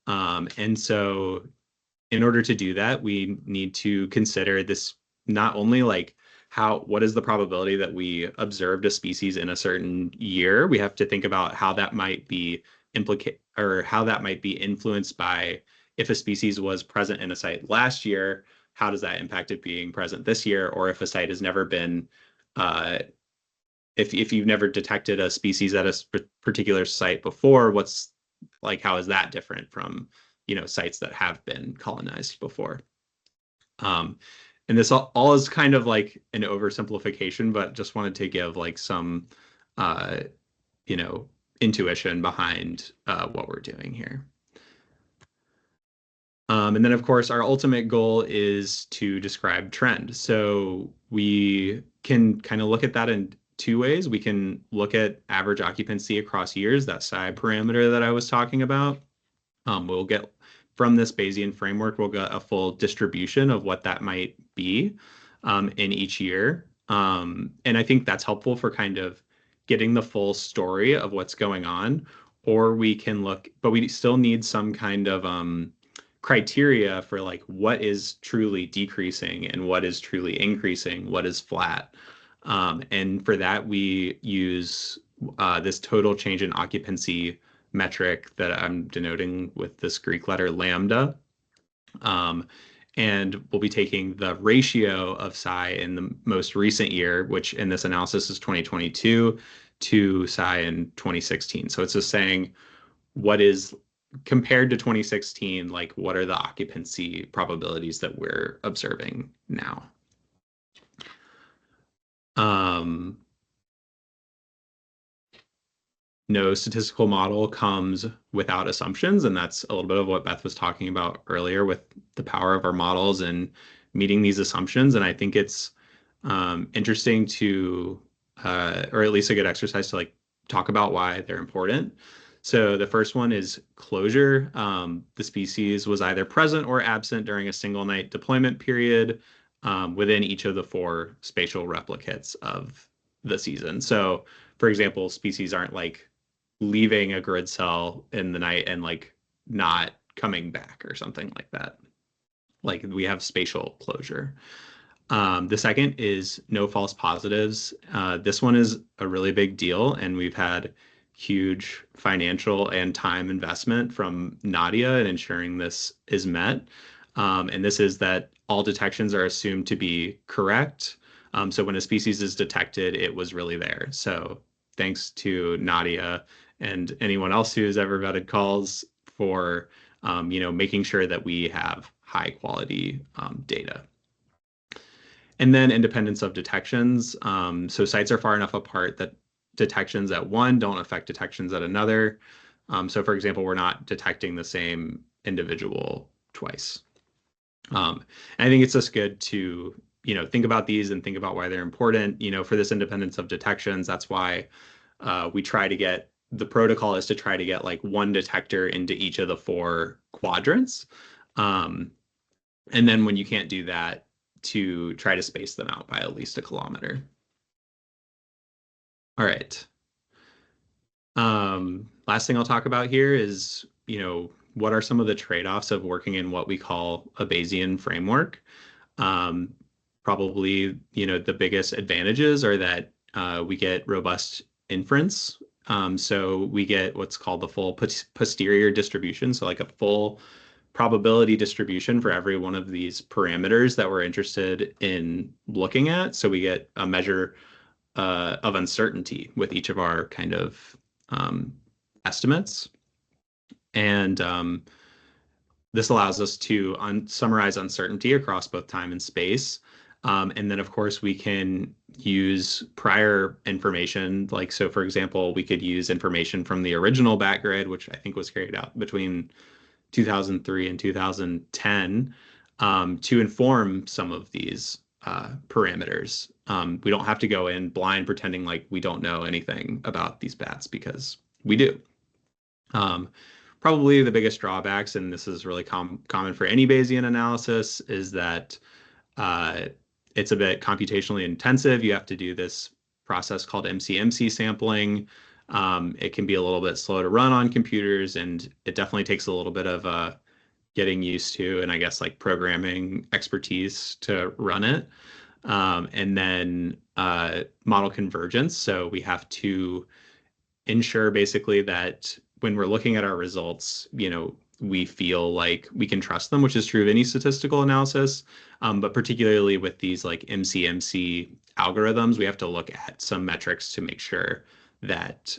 And so in order to do that, we need to consider this not only like what is the probability that we observed a species in a certain year. We have to think about how that might be influenced by if a species was present in a site last year, how does that impact it being present this year? Or if a site has never been, if you've never detected a species at a particular site before, what's like, how is that different from, sites that have been colonized before? And this all is kind of like an oversimplification, but just wanted to give like some, uh, intuition behind what we're doing here. And then, of course, our ultimate goal is to describe trend. So we can kind of look at that in two ways. We can look at average occupancy across years, that psi parameter that I was talking about. We'll get from this Bayesian framework, we'll get a full distribution of what that might be in each year. And I think that's helpful for kind of getting the full story of what's going on. Or we can look, but we still need some kind of criteria for like what is truly decreasing and what is truly increasing, what is flat. And for that, we use this total change in occupancy metric that I'm denoting with this Greek letter lambda. And we'll be taking the ratio of psi in the most recent year, which in this analysis is 2022, to psi in 2016. So it's just saying what is compared to 2016, like what are the occupancy probabilities that we're observing now? No statistical model comes without assumptions, and that's a little bit of what Beth was talking about earlier with the power of our models and meeting these assumptions. And I think it's interesting to, or at least a good exercise to like talk about why they're important. So the first one is closure. The species was either present or absent during a single night deployment period within each of the 4 spatial replicates of the season. So for example, species aren't like leaving a grid cell in the night and like not coming back or something like that. Like we have spatial closure. The second is no false positives. This one is a really big deal, and we've had huge financial and time investment from Nadia in ensuring this is met. And this is that all detections are assumed to be correct. So when a species is detected, it was really there. So thanks to Nadia and anyone else who's ever vetted calls for, making sure that we have high quality data. And then independence of detections. So sites are far enough apart that detections at one don't affect detections at another. So for example, we're not detecting the same individual twice. And I think it's just good to, think about these and think about why they're important. For this independence of detections, that's why we try to get, the protocol is to try to get like one detector into each of the 4 quadrants. And then when you can't do that, to try to space them out by at least 1 kilometer. All right. Last thing I'll talk about here is, what are some of the trade-offs of working in what we call a Bayesian framework? Probably, the biggest advantages are that we get robust inference. So we get what's called the full posterior distribution. So like a full probability distribution for every one of these parameters that we're interested in looking at. So we get a measure of uncertainty with each of our kind of estimates. And this allows us to summarize uncertainty across both time and space. And then, of course, we can use prior information. Like, so for example, we could use information from the original bat grid, which I think was carried out between 2003 and 2010 to inform some of these parameters. We don't have to go in blind pretending like we don't know anything about these bats, because we do. Probably the biggest drawbacks, and this is really common for any Bayesian analysis, is that it's a bit computationally intensive. You have to do this process called MC-MC sampling. It can be a little bit slow to run on computers, and it definitely takes a little bit of getting used to, and I guess like programming expertise to run it. And then model convergence. So we have to ensure basically that when we're looking at our results, we feel like we can trust them, which is true of any statistical analysis. But particularly with these like MC-MC algorithms, we have to look at some metrics to make sure that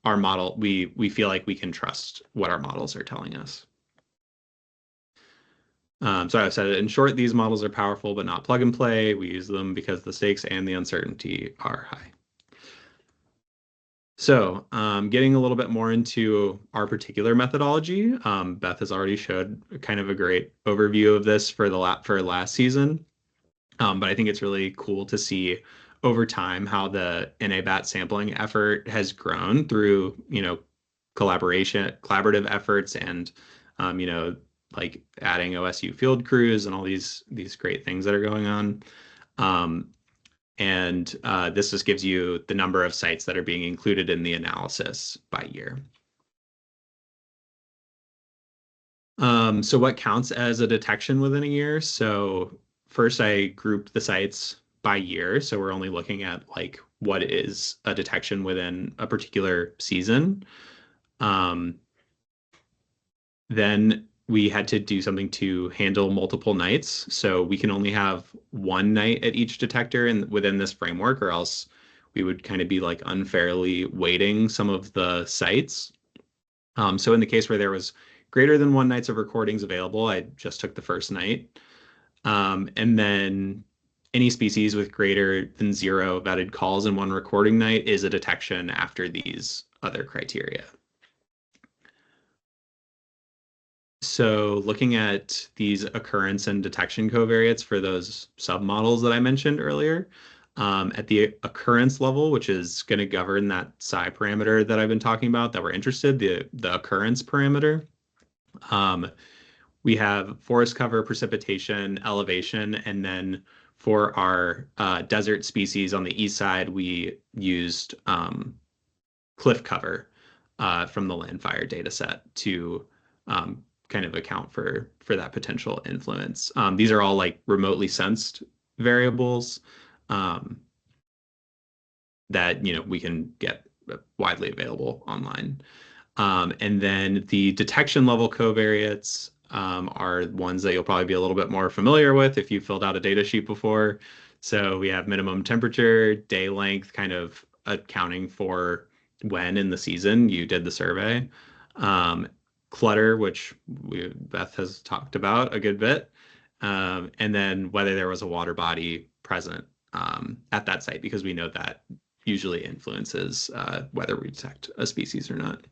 our model, we feel like we can trust what our models are telling us. So I've said it in short, these models are powerful but not plug and play. We use them because the stakes and the uncertainty are high. So getting a little bit more into our particular methodology, Beth has already showed kind of a great overview of this for last season. But I think it's really cool to see over time how the NABAT sampling effort has grown through, collaborative efforts and, like adding OSU field crews and all these great things that are going on. And this just gives you the number of sites that are being included in the analysis by year. So what counts as a detection within a year? So first I grouped the sites by year. So we're only looking at like what is a detection within a particular season. Then we had to do something to handle multiple nights. So we can only have one night at each detector within this framework, or else we would kind of be like unfairly weighting some of the sites. So in the case where there was greater than one nights of recordings available, I just took the first night. And then any species with greater than 0 vetted calls in one recording night is a detection after these other criteria. So looking at these occurrence and detection covariates for those submodels that I mentioned earlier, at the occurrence level, which is going to govern that psi parameter that I've been talking about that we're interested, the occurrence parameter, we have forest cover, precipitation, elevation, and then for our desert species on the east side, we used cliff cover from the landfire data set to kind of account for that potential influence. These are all like remotely sensed variables that we can get widely available online. And then the detection level covariates are ones that you'll probably be a little bit more familiar with if you filled out a data sheet before. So we have minimum temperature, day length, kind of accounting for when in the season you did the survey. Clutter, which Beth has talked about a good bit, and then whether there was a water body present at that site, because we know that usually influences whether we detect a species or not.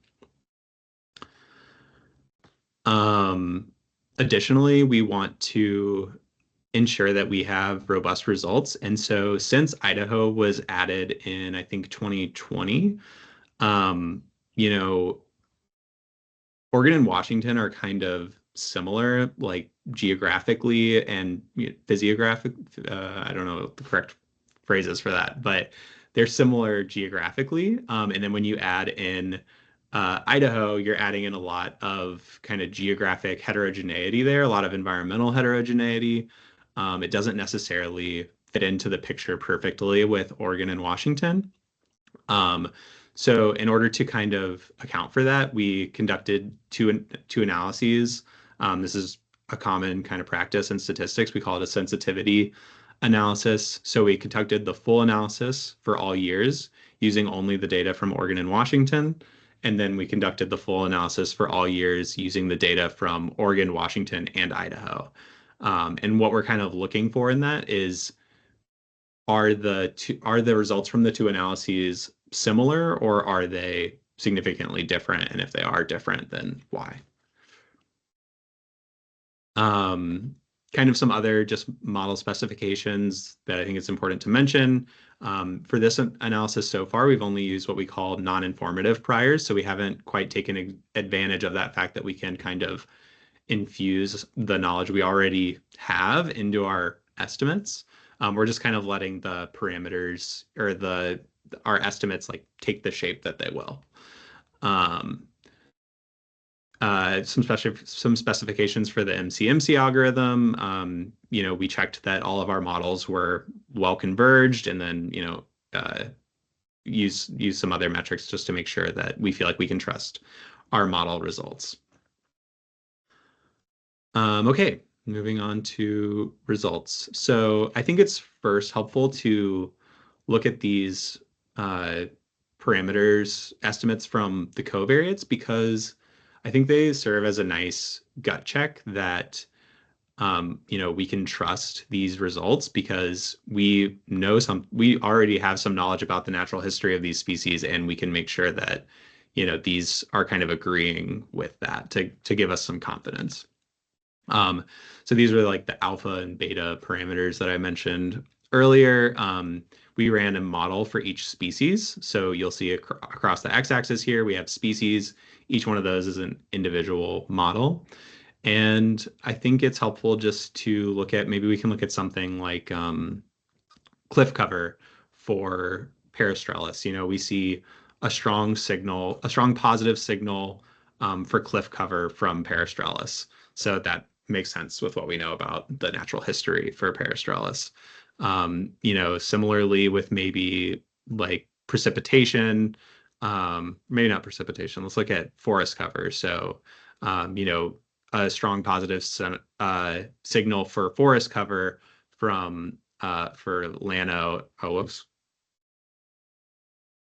Additionally, we want to ensure that we have robust results. And so since Idaho was added in, I think, 2020, Oregon and Washington are kind of similar, like geographically and physiographic. I don't know the correct phrases for that, but they're similar geographically. And then when you add in Idaho, you're adding in a lot of kind of geographic heterogeneity there, a lot of environmental heterogeneity. It doesn't necessarily fit into the picture perfectly with Oregon and Washington. So in order to kind of account for that, we conducted two analyses. This is a common kind of practice in statistics. We call it a sensitivity analysis. So we conducted the full analysis for all years using only the data from Oregon and Washington. And then we conducted the full analysis for all years using the data from Oregon, Washington, and Idaho. And what we're kind of looking for in that is, are the results from the two analyses similar, or are they significantly different? And if they are different, then why? Kind of some other just model specifications that I think it's important to mention. For this analysis so far, we've only used what we call non-informative priors. So we haven't quite taken advantage of that fact that we can kind of infuse the knowledge we already have into our estimates. We're just kind of letting the parameters or our estimates like take the shape that they will. Some specifications for the MC algorithm. We checked that all of our models were well converged, and then use some other metrics just to make sure that we feel like we can trust our model results. Okay, moving on to results. So I think it's first helpful to look at these parameters estimates from the covariates because I think they serve as a nice gut check that we can trust these results because we already have some knowledge about the natural history of these species, and we can make sure that, these are kind of agreeing with that to give us some confidence. So these are like the alpha and beta parameters that I mentioned earlier. We ran a model for each species. So you'll see across the x-axis here, we have species. Each one of those is an individual model. And I think it's helpful just to maybe we can look at something like cliff cover for Parastrellus. We see a strong positive signal for cliff cover from Parastrellus. So that makes sense with what we know about the natural history for Parastrellus. Similarly with maybe like precipitation, maybe not precipitation. Let's look at forest cover. So, a strong positive signal for forest cover from for Llano. Oh, whoops.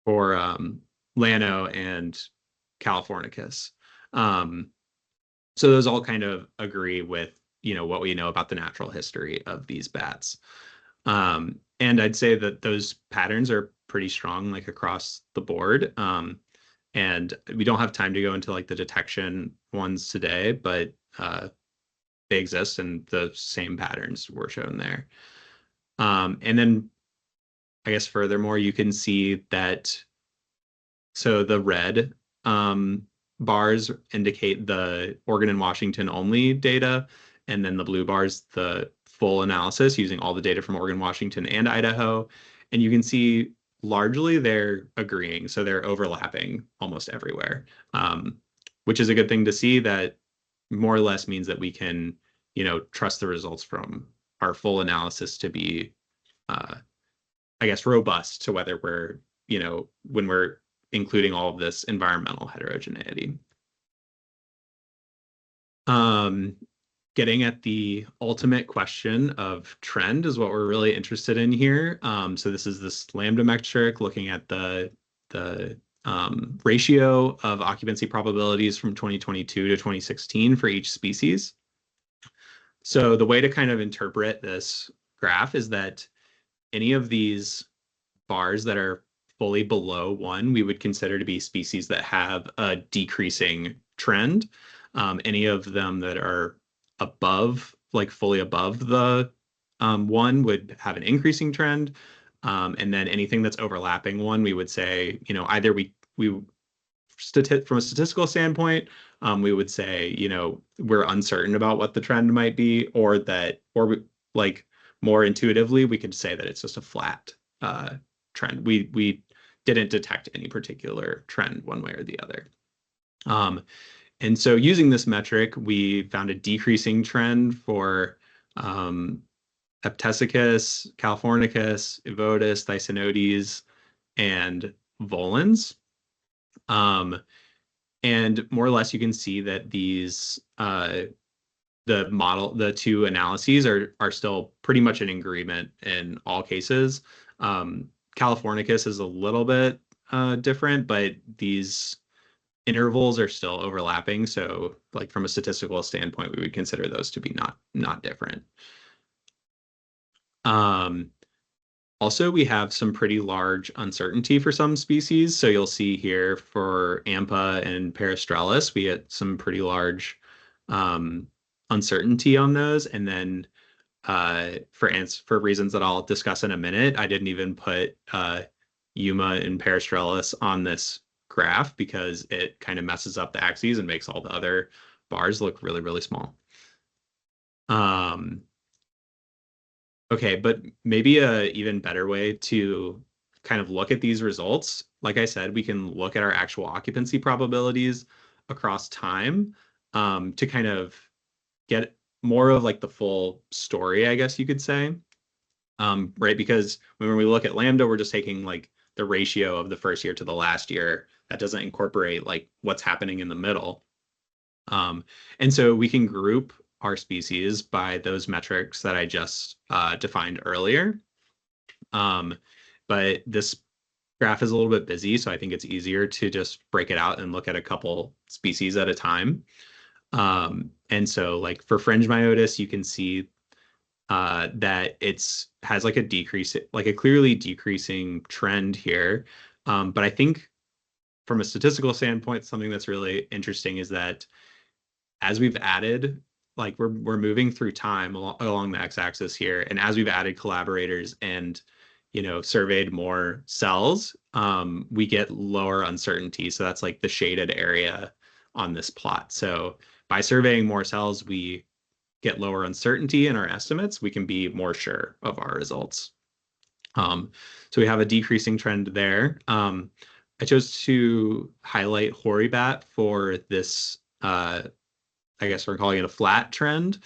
For Llano and Californicus. So those all kind of agree with what we know about the natural history of these bats. And I'd say that those patterns are pretty strong, like across the board. And we don't have time to go into like the detection ones today, but they exist and the same patterns were shown there. And then I guess furthermore, you can see that, so the red bars indicate the Oregon and Washington only data, and then the blue bars, the full analysis using all the data from Oregon, Washington, and Idaho. And you can see largely they're agreeing. So they're overlapping almost everywhere, which is a good thing to see. That more or less means that we can, trust the results from our full analysis to be, I guess, robust to whether we're, when we're including all of this environmental heterogeneity. Getting at the ultimate question of trend is what we're really interested in here. So this is this lambda metric looking at the ratio of occupancy probabilities from 2022 to 2016 for each species. So the way to kind of interpret this graph is that any of these bars that are fully below 1, we would consider to be species that have a decreasing trend. Any of them that are above, like fully above the 1 would have an increasing trend. And then anything that's overlapping 1, we would say, either from a statistical standpoint, we would say, we're uncertain about what the trend might be, or like more intuitively, we could say that it's just a flat trend. We didn't detect any particular trend one way or the other. And so using this metric, we found a decreasing trend for Eptesicus, Californicus, Evotus, Thyssinodes, and Volans. And more or less, you can see that these the two analyses are still pretty much in agreement in all cases. Californicus is a little bit different, but these intervals are still overlapping. So like from a statistical standpoint, we would consider those to be not different. Also, we have some pretty large uncertainty for some species. So you'll see here for Ampa and Parastrellus, we get some pretty large uncertainty on those. And then for reasons that I'll discuss in a minute, I didn't even put Yuma and Parastrellus on this graph because it kind of messes up the axes and makes all the other bars look really, really small. Okay, but maybe a even better way to kind of look at these results, like I said, we can look at our actual occupancy probabilities across time to kind of get more of like the full story, I guess you could say, right? Because when we look at lambda, we're just taking like the ratio of the first year to the last year. That doesn't incorporate like what's happening in the middle. And so we can group our species by those metrics that I just defined earlier. But this graph is a little bit busy, so I think it's easier to just break it out and look at a couple species at a time. And so like for fringe myotis, you can see that has like a decrease, like a clearly decreasing trend here. But I think from a statistical standpoint, something that's really interesting is that as we've added, like we're moving through time along the x-axis here, and as we've added collaborators and surveyed more cells, we get lower uncertainty. So that's like the shaded area on this plot. So by surveying more cells, we get lower uncertainty in our estimates. We can be more sure of our results. So we have a decreasing trend there. I chose to highlight hoary bat for this, I guess we're calling it a flat trend,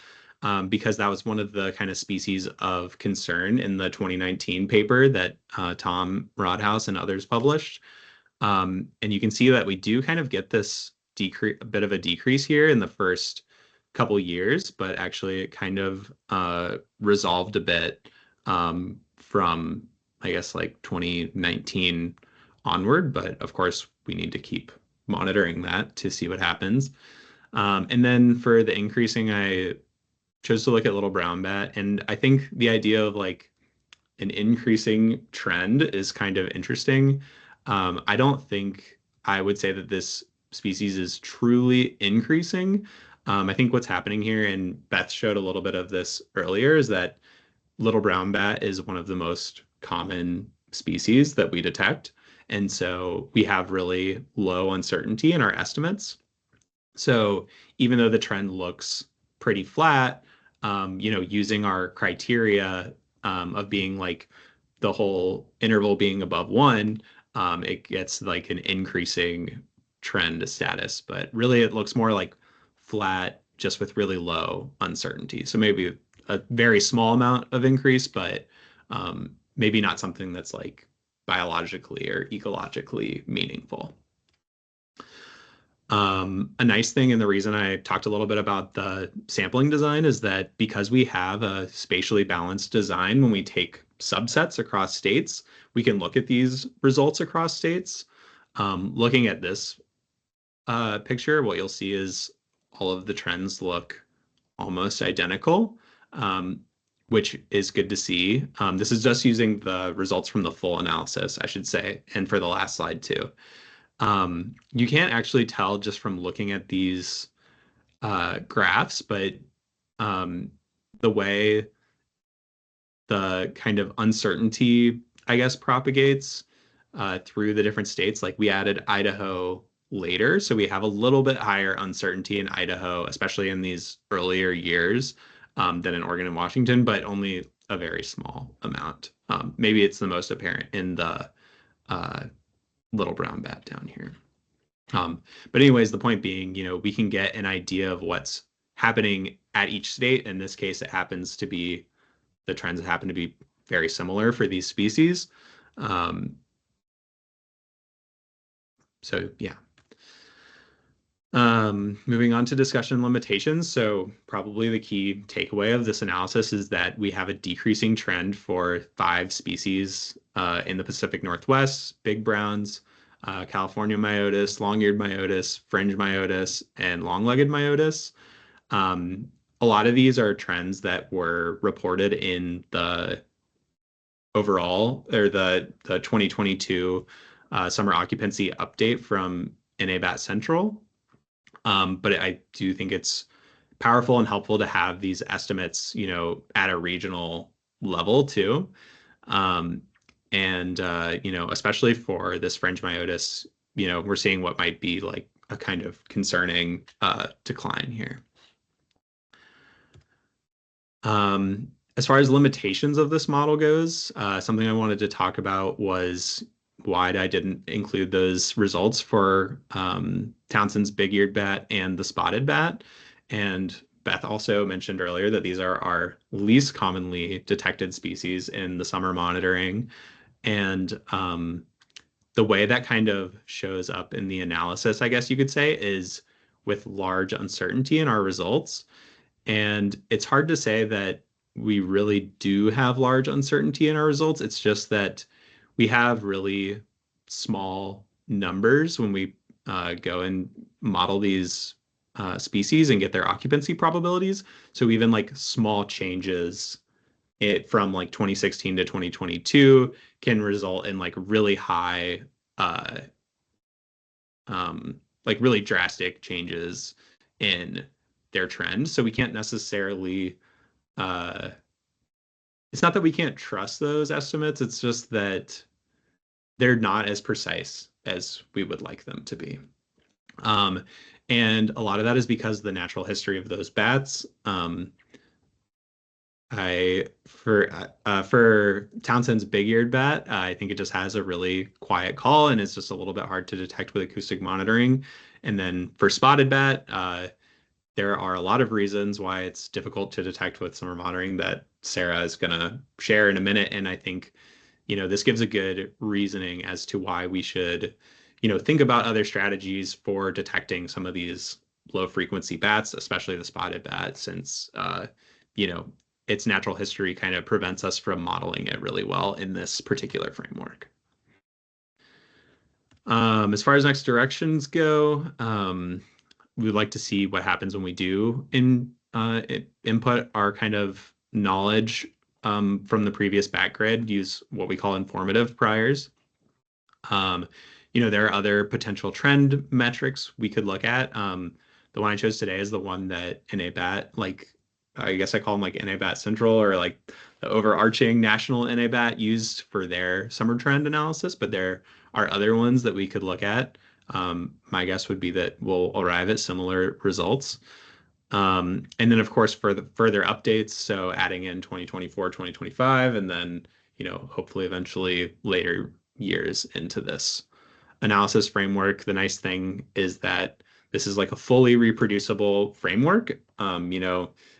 because that was one of the kind of species of concern in the 2019 paper that Tom Rodhouse and others published. And you can see that we do kind of get this a bit of a decrease here in the first couple years, but actually it kind of resolved a bit from, I guess, like 2019 onward. But of course, we need to keep monitoring that to see what happens. And then for the increasing, I chose to look at little brown bat. And I think the idea of like an increasing trend is kind of interesting. I don't think I would say that this species is truly increasing. I think what's happening here, and Beth showed a little bit of this earlier, is that little brown bat is one of the most common species that we detect. And so we have really low uncertainty in our estimates. So even though the trend looks pretty flat, using our criteria of being like the whole interval being above 1, it gets like an increasing trend status. But really, it looks more like flat, just with really low uncertainty. So maybe a very small amount of increase, but maybe not something that's like biologically or ecologically meaningful. A nice thing, and the reason I talked a little bit about the sampling design, is that because we have a spatially balanced design, when we take subsets across states, we can look at these results across states. Looking at this picture, what you'll see is all of the trends look almost identical, which is good to see. This is just using the results from the full analysis, I should say, and for the last slide too. You can't actually tell just from looking at these graphs, but the way the kind of uncertainty, I guess, propagates through the different states. Like we added Idaho later, so we have a little bit higher uncertainty in Idaho, especially in these earlier years, than in Oregon and Washington, but only a very small amount. Maybe it's the most apparent in the little brown bat down here. But anyways, the point being, we can get an idea of what's happening at each state. In this case, it happens to be, the trends happen to be very similar for these species. So yeah. Moving on to discussion limitations. So probably the key takeaway of this analysis is that we have a decreasing trend for 5 species in the Pacific Northwest: big browns, California myotis, long-eared myotis, fringe myotis, and long-legged myotis. A lot of these are trends that were reported in the overall, or the 2022 summer occupancy update from NABAT Central. But I do think it's powerful and helpful to have these estimates, at a regional level too. And especially for this fringe myotis, we're seeing what might be like a kind of concerning decline here. As far as limitations of this model goes, something I wanted to talk about was why I didn't include those results for Townsend's big-eared bat and the spotted bat. And Beth also mentioned earlier that these are our least commonly detected species in the summer monitoring. And the way that kind of shows up in the analysis, I guess you could say, is with large uncertainty in our results. And it's hard to say that we really do have large uncertainty in our results. It's just that we have really small numbers when we go and model these species and get their occupancy probabilities. So even like small changes from like 2016 to 2022 can result in like really high, like really drastic changes in their trend. So we can't necessarily, it's not that we can't trust those estimates, it's just that they're not as precise as we would like them to be. And a lot of that is because the natural history of those bats. For Townsend's big-eared bat, I think it just has a really quiet call, and it's just a little bit hard to detect with acoustic monitoring. And then for spotted bat, there are a lot of reasons why it's difficult to detect with summer monitoring that Sara is going to share in a minute. And I think, this gives a good reasoning as to why we should, think about other strategies for detecting some of these low frequency bats, especially the spotted bat, since, its natural history kind of prevents us from modeling it really well in this particular framework. As far as next directions go, we would like to see what happens when we do input our kind of knowledge from the previous bat grid, use what we call informative priors. There are other potential trend metrics we could look at. The one I chose today is the one that NABAT, like, I guess I call them like NABAT Central, or like the overarching national NABAT used for their summer trend analysis, but there are other ones that we could look at. My guess would be that we'll arrive at similar results. And then, of course, for the further updates, so adding in 2024, 2025, and then, hopefully eventually later years into this analysis framework. The nice thing is that this is like a fully reproducible framework.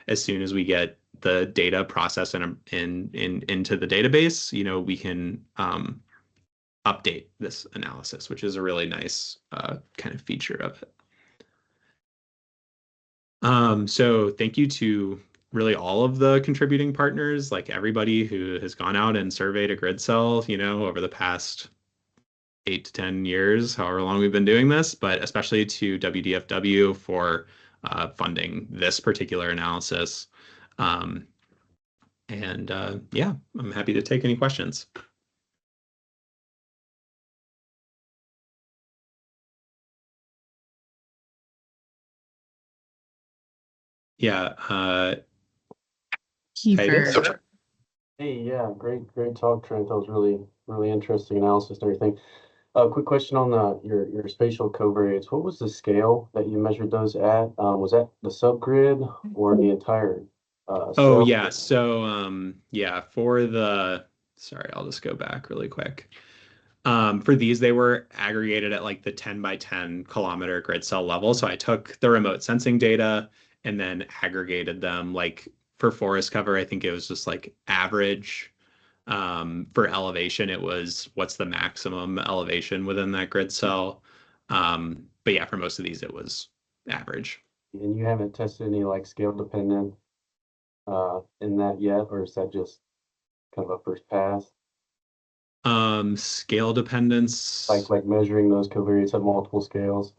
As soon as we get the data processed into the database, we can update this analysis, which is a really nice kind of feature of it. So thank you to really all of the contributing partners, like everybody who has gone out and surveyed a grid cell, over the past 8 to 10 years, however long we've been doing this, but especially to WDFW for funding this particular analysis. Yeah, I'm happy to take any questions. Yeah, Kiefer. Hey, yeah, great talk, Trent. That was really interesting analysis and everything. Quick question on your spatial covariates. What was the scale that you measured those at? Was that the subgrid or the entire cell? Yeah. So sorry, I'll just go back really quick. For these, they were aggregated at like the 10 by 10 kilometer grid cell level. So I took the remote sensing data and then aggregated them. Like for forest cover, I think it was just like average. For elevation, it was what's the maximum elevation within that grid cell. But yeah, for most of these, it was average. And you haven't tested any like scale dependent in that yet, or is that just kind of a first pass? Scale dependence. Like measuring those covariates at multiple scales.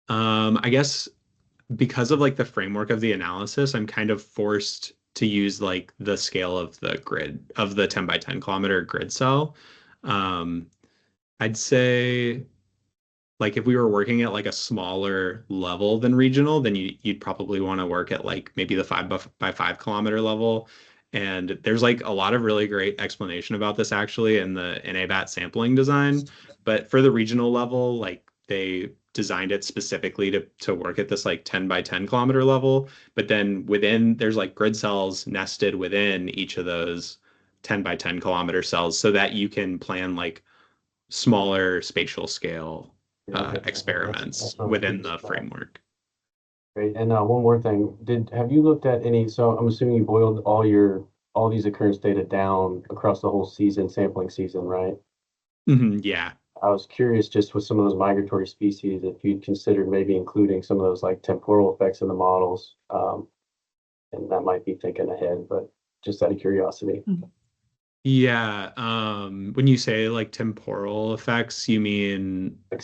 I guess because of like the framework of the analysis, I'm kind of forced to use like the scale of the grid of the 10 by 10 kilometer grid cell. I'd say like if we were working at like a smaller level than regional, then you'd probably want to work at like maybe the 5 by 5 kilometer level. And there's like a lot of really great explanation about this actually in the NABAT sampling design. But for the regional level, like they designed it specifically to work at this like 10 by 10 kilometer level. But then there's like grid cells nested within each of those 10 by 10 kilometer cells so that you can plan like smaller spatial scale experiments that's really within good the stuff. framework. Great. And one more thing, have you looked at any, so I'm assuming you boiled all these occurrence data down across the whole sampling season, right? Yeah. I was curious just with some of those migratory species, if you'd considered maybe including some of those like temporal effects in the models. And that might be thinking ahead, but just out of curiosity. Yeah. When you say like temporal effects, you mean, Like,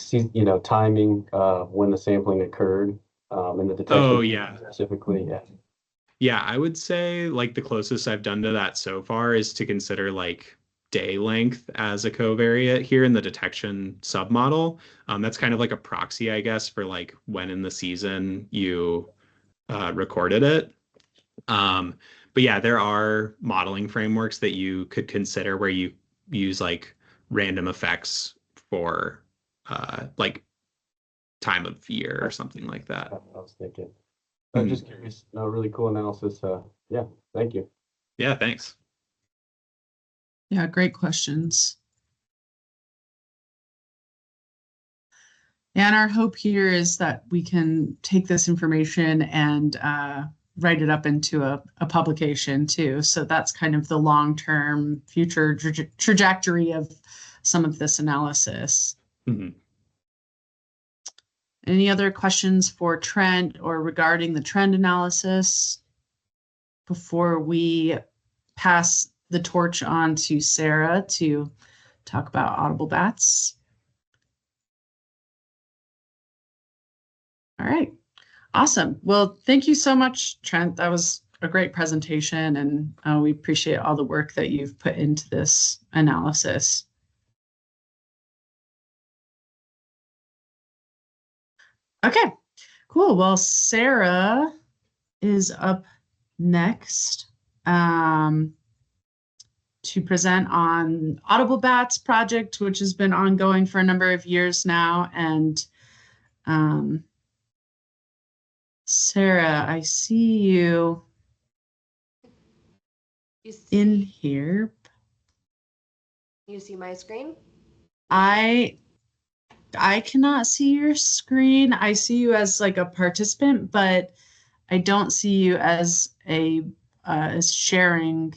timing, when the sampling occurred, and the oh detection yeah. specifically. Yeah. Yeah, I would say like the closest I've done to that so far is to consider like day length as a covariate here in the detection submodel. That's kind of like a proxy, I guess, for like when in the season you recorded it. Um, but yeah, there are modeling frameworks that you could consider where you use like random effects for like time of year or something like that. I was thinking. Mhm. Just curious. No, really cool analysis. Yeah, thank you. Yeah, thanks. Yeah, great questions. And our hope here is that we can take this information and write it up into a publication too. So that's kind of the long-term future trajectory of some of this analysis. Mhm. Any other questions for Trent or regarding the trend analysis before we pass the torch on to Sara to talk about Audible Bats? All right. Awesome. Well, thank you so much, Trent. That was a great presentation, and we appreciate all the work that you've put into this analysis. Okay, cool. Well, Sara is up next to present on Audible Bats project, which has been ongoing for a number of years now. And Sara, I see you in here. You see my screen? I cannot see your screen. I see you as like a participant, but I don't see you as a as sharing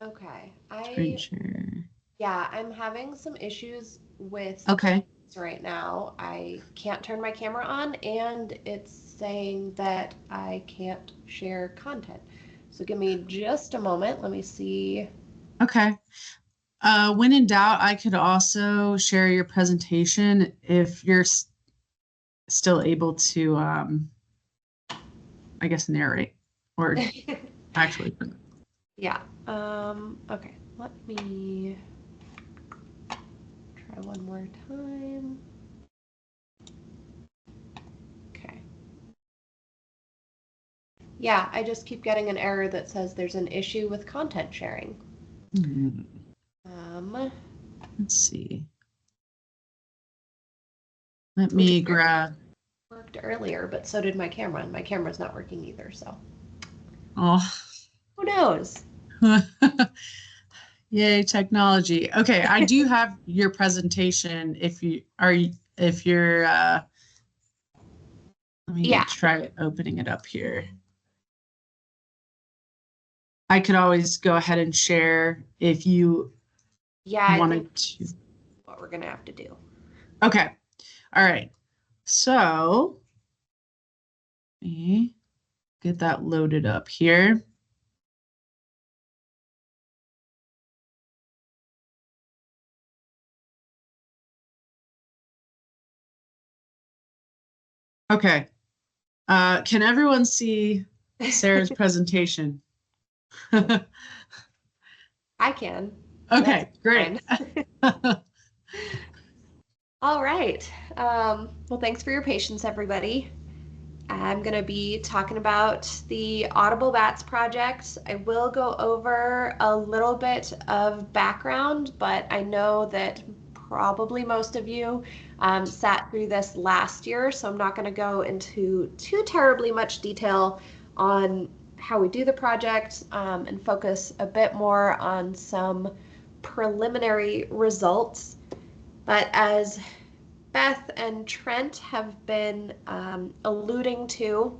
Okay. screen share. Yeah, I'm having some issues with Okay. this right now. I can't turn my camera on and it's saying that I can't share content. So give me just a moment. Let me see. Okay. When in doubt, I could also share your presentation if you're still able to, I guess, narrate or actually. Yeah. Okay. Let me try one more time. Okay. Yeah, I just keep getting an error that says there's an issue with content sharing. Let's see. Let me grab. Worked earlier, but so did my camera, and my camera's not working either, so Oh. who knows? Yay, technology. Okay, I do have your presentation if you are if you're let me try opening it up here. I could always go ahead and share if you wanted to. What we're gonna have to do. Okay. All right. So let me get that loaded up here. Okay. Can everyone see Sara's presentation? I can. Okay, great. All right. Well, thanks for your patience, everybody. I'm going to be talking about the Audible Bats project. I will go over a little bit of background, but I know that probably most of you sat through this last year, so I'm not going to go into too terribly much detail on how we do the project and focus a bit more on some preliminary results. But as Beth and Trent have been alluding to,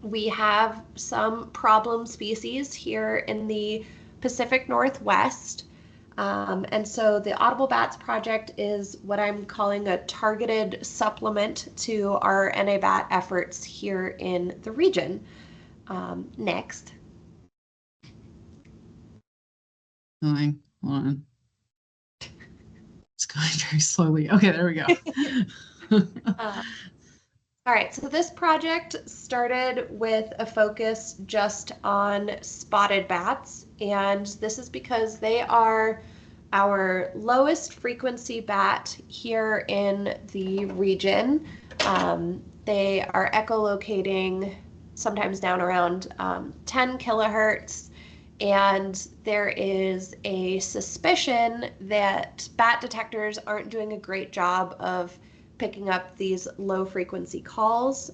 we have some problem species here in the Pacific Northwest. And so the Audible Bats project is what I'm calling a targeted supplement to our NABAT efforts here in the region. Next. Hold on. It's going very slowly. Okay, there we go. All right, so this project started with a focus just on spotted bats, and this is because they are our lowest frequency bat here in the region. They are echolocating sometimes down around 10 kilohertz, and there is a suspicion that bat detectors aren't doing a great job of picking up these low frequency calls.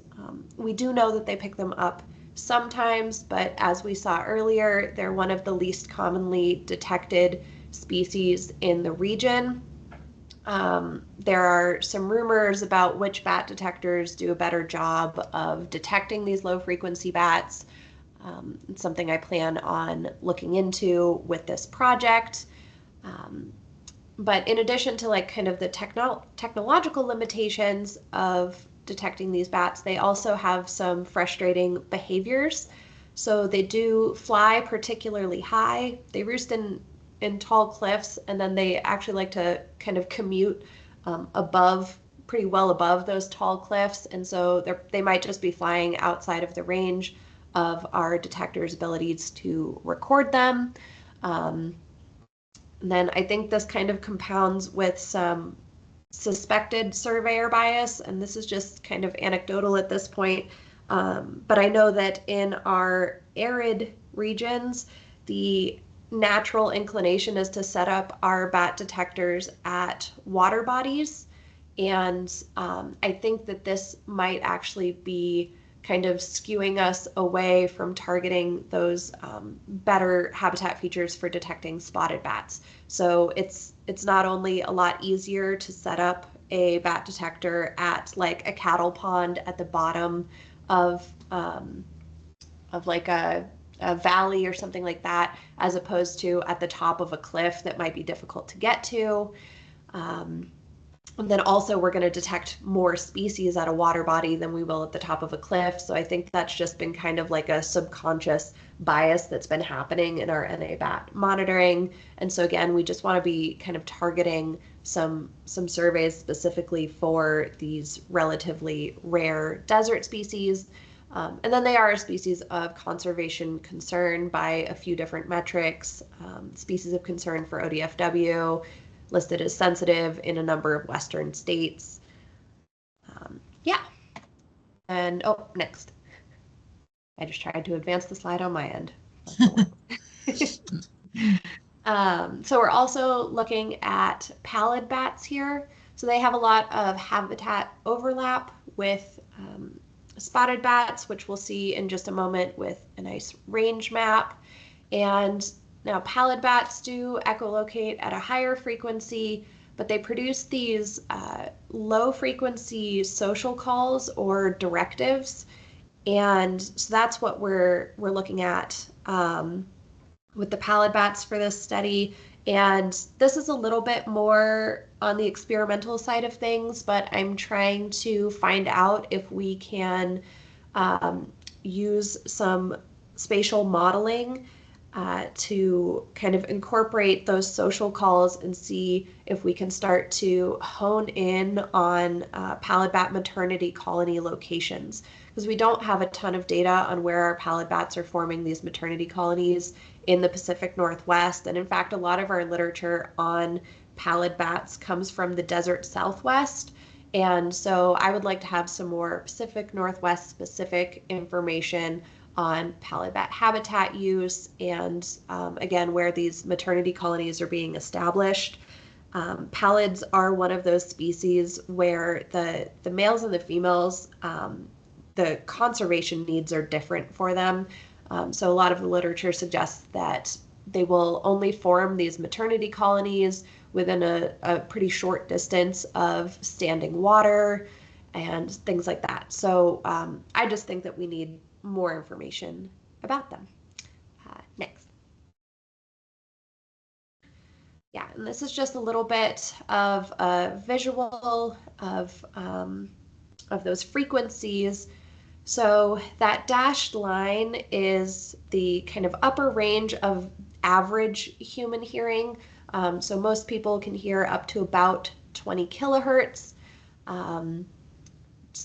We do know that they pick them up sometimes, but as we saw earlier, they're one of the least commonly detected species in the region. There are some rumors about which bat detectors do a better job of detecting these low frequency bats. It's something I plan on looking into with this project. But in addition to like kind of the technological limitations of detecting these bats, they also have some frustrating behaviors. So they do fly particularly high. They roost in tall cliffs, and then they actually like to kind of commute pretty well above those tall cliffs. And so they might just be flying outside of the range of our detectors' abilities to record them. Then I think this kind of compounds with some suspected surveyor bias, and this is just kind of anecdotal at this point. But I know that in our arid regions, the natural inclination is to set up our bat detectors at water bodies. And I think that this might actually be kind of skewing us away from targeting those better habitat features for detecting spotted bats. So it's not only a lot easier to set up a bat detector at like a cattle pond at the bottom of like a valley or something like that, as opposed to at the top of a cliff that might be difficult to get to. And then also we're going to detect more species at a water body than we will at the top of a cliff. So I think that's just been kind of like a subconscious bias that's been happening in our NA bat monitoring. And so again, we just want to be kind of targeting some surveys specifically for these relatively rare desert species. And then they are a species of conservation concern by a few different metrics, species of concern for ODFW, listed as sensitive in a number of Western states. Yeah. And, oh, next. I just tried to advance the slide on my end. So we're also looking at pallid bats here. So they have a lot of habitat overlap with spotted bats, which we'll see in just a moment with a nice range map. And now pallid bats do echolocate at a higher frequency, but they produce these low frequency social calls or directives. And so that's what we're looking at with the pallid bats for this study. And this is a little bit more on the experimental side of things, but I'm trying to find out if we can use some spatial modeling to kind of incorporate those social calls and see if we can start to hone in on pallid bat maternity colony locations. Because we don't have a ton of data on where our pallid bats are forming these maternity colonies in the Pacific Northwest. And in fact, a lot of our literature on pallid bats comes from the desert Southwest. And so I would like to have some more Pacific Northwest specific information on pallid bat habitat use and again, where these maternity colonies are being established. Pallids are one of those species where the males and the females, the conservation needs are different for them. So a lot of the literature suggests that they will only form these maternity colonies within a pretty short distance of standing water and things like that. So I just think that we need more information about them. Next. Yeah, and this is just a little bit of a visual of those frequencies. So that dashed line is the kind of upper range of average human hearing. So most people can hear up to about 20 kilohertz.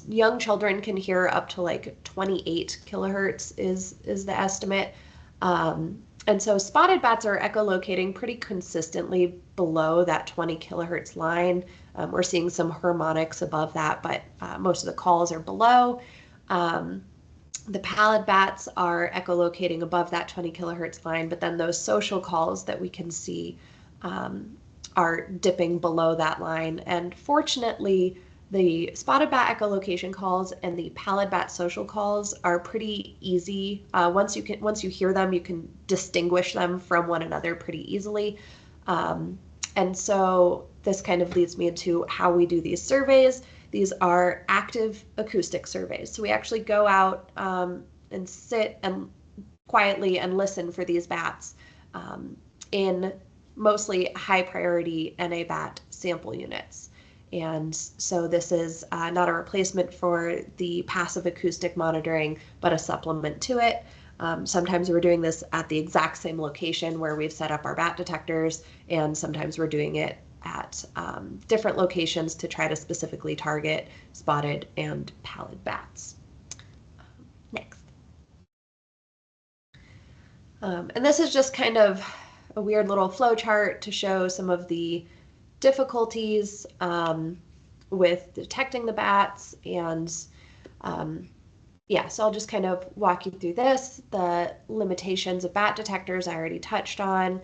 Young children can hear up to like 28 kilohertz is the estimate. And so spotted bats are echolocating pretty consistently below that 20 kilohertz line. We're seeing some harmonics above that, but most of the calls are below. The pallid bats are echolocating above that 20 kilohertz line, but then those social calls that we can see are dipping below that line. And fortunately, the spotted bat echolocation calls and the pallid bat social calls are pretty easy. Once you hear them, you can distinguish them from one another pretty easily. And so this kind of leads me into how we do these surveys. These are active acoustic surveys. So we actually go out and sit and quietly and listen for these bats in mostly high priority NA bat sample units. And so this is not a replacement for the passive acoustic monitoring, but a supplement to it. Sometimes we're doing this at the exact same location where we've set up our bat detectors, and sometimes we're doing it at different locations to try to specifically target spotted and pallid bats. Next. And this is just kind of a weird little flow chart to show some of the difficulties with detecting the bats. And yeah, so I'll just kind of walk you through this. The limitations of bat detectors I already touched on.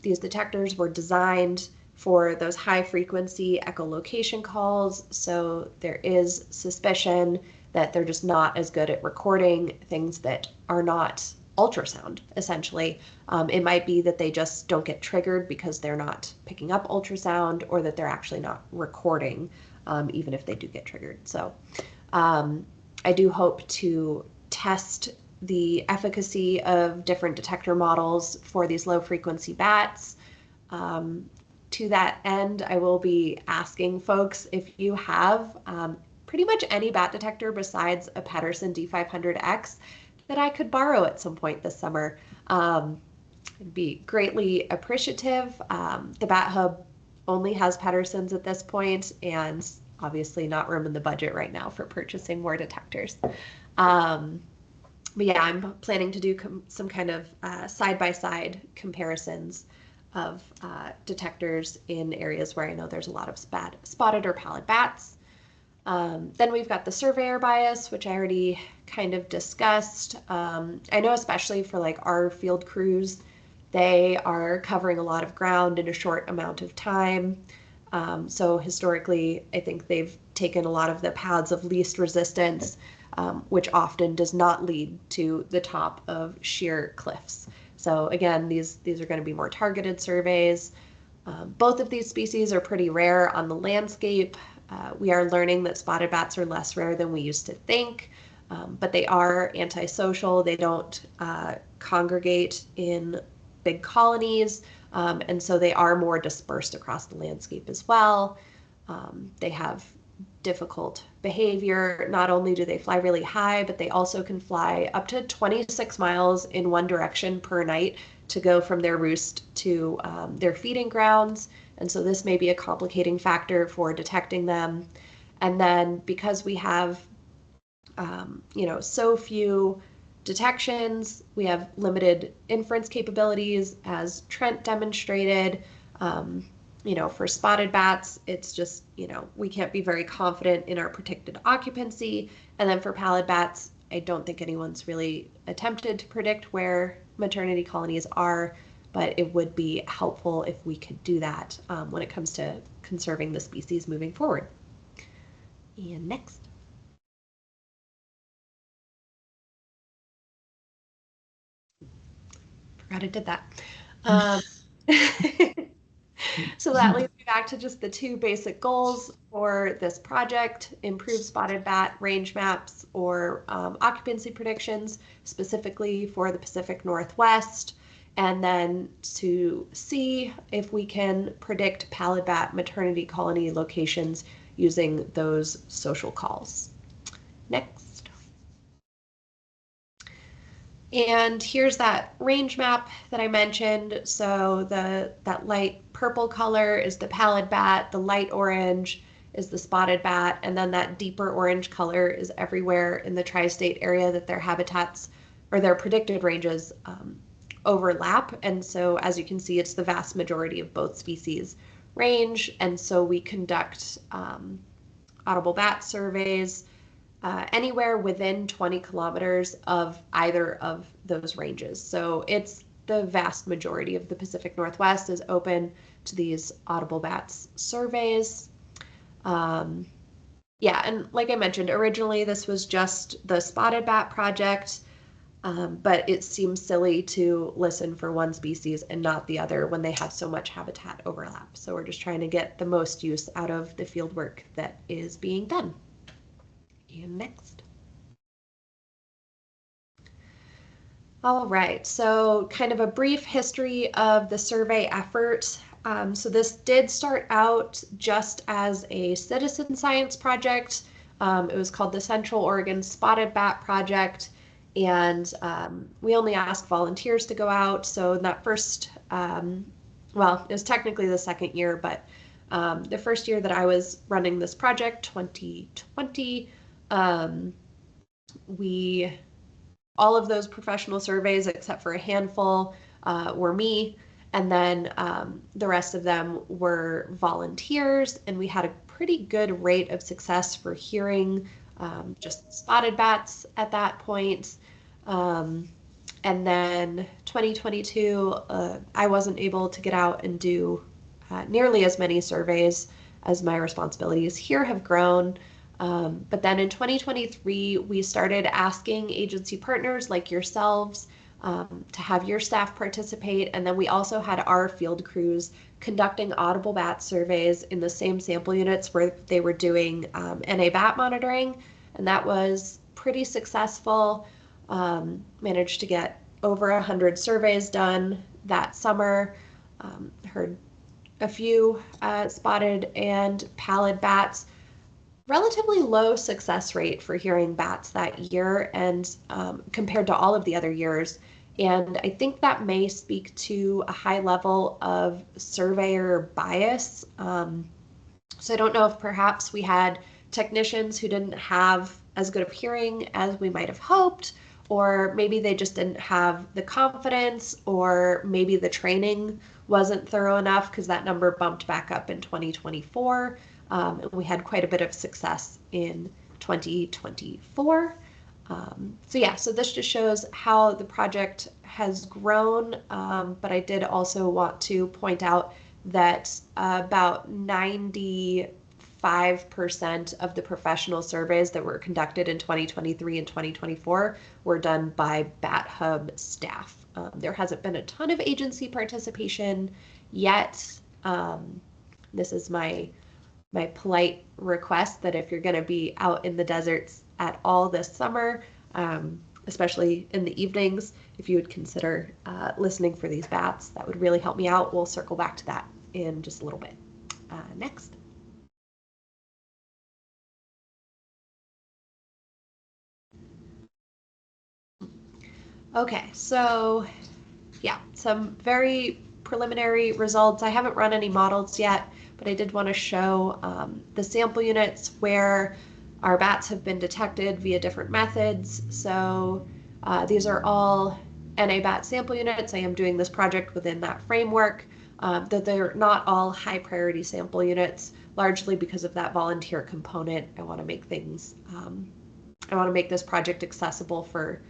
These detectors were designed for those high frequency echolocation calls, so there is suspicion that they're just not as good at recording things that are not ultrasound, essentially. It might be that they just don't get triggered because they're not picking up ultrasound, or that they're actually not recording, even if they do get triggered. So I do hope to test the efficacy of different detector models for these low frequency bats. To that end, I will be asking folks if you have pretty much any bat detector besides a Pedersen D500X that I could borrow at some point this summer. I'd be greatly appreciative. The Bat Hub only has Pedersens at this point, and obviously not room in the budget right now for purchasing more detectors. But yeah, I'm planning to do some kind of side-by-side comparisons of detectors in areas where I know there's a lot of spotted or pallid bats. Then we've got the surveyor bias, which I already kind of discussed. I know especially for like our field crews, they are covering a lot of ground in a short amount of time. So historically, I think they've taken a lot of the paths of least resistance, which often does not lead to the top of sheer cliffs. So again, these are going to be more targeted surveys. Both of these species are pretty rare on the landscape. We are learning that spotted bats are less rare than we used to think, but they are antisocial. They don't congregate in big colonies, and so they are more dispersed across the landscape as well. They have difficult behavior. Not only do they fly really high, but they also can fly up to 26 miles in one direction per night to go from their roost to their feeding grounds. And so this may be a complicating factor for detecting them. And then because we have, so few detections, we have limited inference capabilities, as Trent demonstrated. For spotted bats, it's just, we can't be very confident in our predicted occupancy. And then for pallid bats, I don't think anyone's really attempted to predict where maternity colonies are, but it would be helpful if we could do that when it comes to conserving the species moving forward. And next. Forgot I did that. So that leads me back to just the two basic goals for this project: improve spotted bat range maps or occupancy predictions, specifically for the Pacific Northwest, and then to see if we can predict pallid bat maternity colony locations using those social calls. Next. And here's that range map that I mentioned. So that light purple color is the pallid bat, the light orange is the spotted bat, and then that deeper orange color is everywhere in the tri-state area that their habitats or their predicted ranges overlap. And so as you can see, it's the vast majority of both species range. And so we conduct audible bat surveys anywhere within 20 kilometers of either of those ranges. So it's the vast majority of the Pacific Northwest is open to these audible bats surveys. Yeah, and like I mentioned, originally this was just the spotted bat project, but it seems silly to listen for one species and not the other when they have so much habitat overlap. So we're just trying to get the most use out of the field work that is being done. And next. All right, so kind of a brief history of the survey effort. So this did start out just as a citizen science project. It was called the Central Oregon Spotted Bat Project, and we only asked volunteers to go out. So in that first, well, it was technically the second year, but the first year that I was running this project, 2020, all of those professional surveys, except for a handful, were me. And then the rest of them were volunteers. And we had a pretty good rate of success for hearing just spotted bats at that point. And then 2022, I wasn't able to get out and do nearly as many surveys as my responsibilities here have grown. But then in 2023, we started asking agency partners like yourselves to have your staff participate. And then we also had our field crews conducting audible bat surveys in the same sample units where they were doing NA bat monitoring. And that was pretty successful. Managed to get over 100 surveys done that summer. Heard a few spotted and pallid bats. Relatively low success rate for hearing bats that year and compared to all of the other years. And I think that may speak to a high level of surveyor bias. So I don't know if perhaps we had technicians who didn't have as good of hearing as we might have hoped, or maybe they just didn't have the confidence, or maybe the training wasn't thorough enough because that number bumped back up in 2024. And we had quite a bit of success in 2024. So yeah, so this just shows how the project has grown. But I did also want to point out that about 95% of the professional surveys that were conducted in 2023 and 2024 were done by Bat Hub staff. There hasn't been a ton of agency participation yet. This is my polite request that if you're going to be out in the deserts at all this summer, especially in the evenings, if you would consider listening for these bats, that would really help me out. We'll circle back to that in just a little bit. Next. Okay, so yeah, some very preliminary results. I haven't run any models yet, but I did want to show the sample units where our bats have been detected via different methods. So these are all NA bat sample units. I am doing this project within that framework, though they're not all high priority sample units, largely because of that volunteer component. I want to make things, I want to make this project accessible for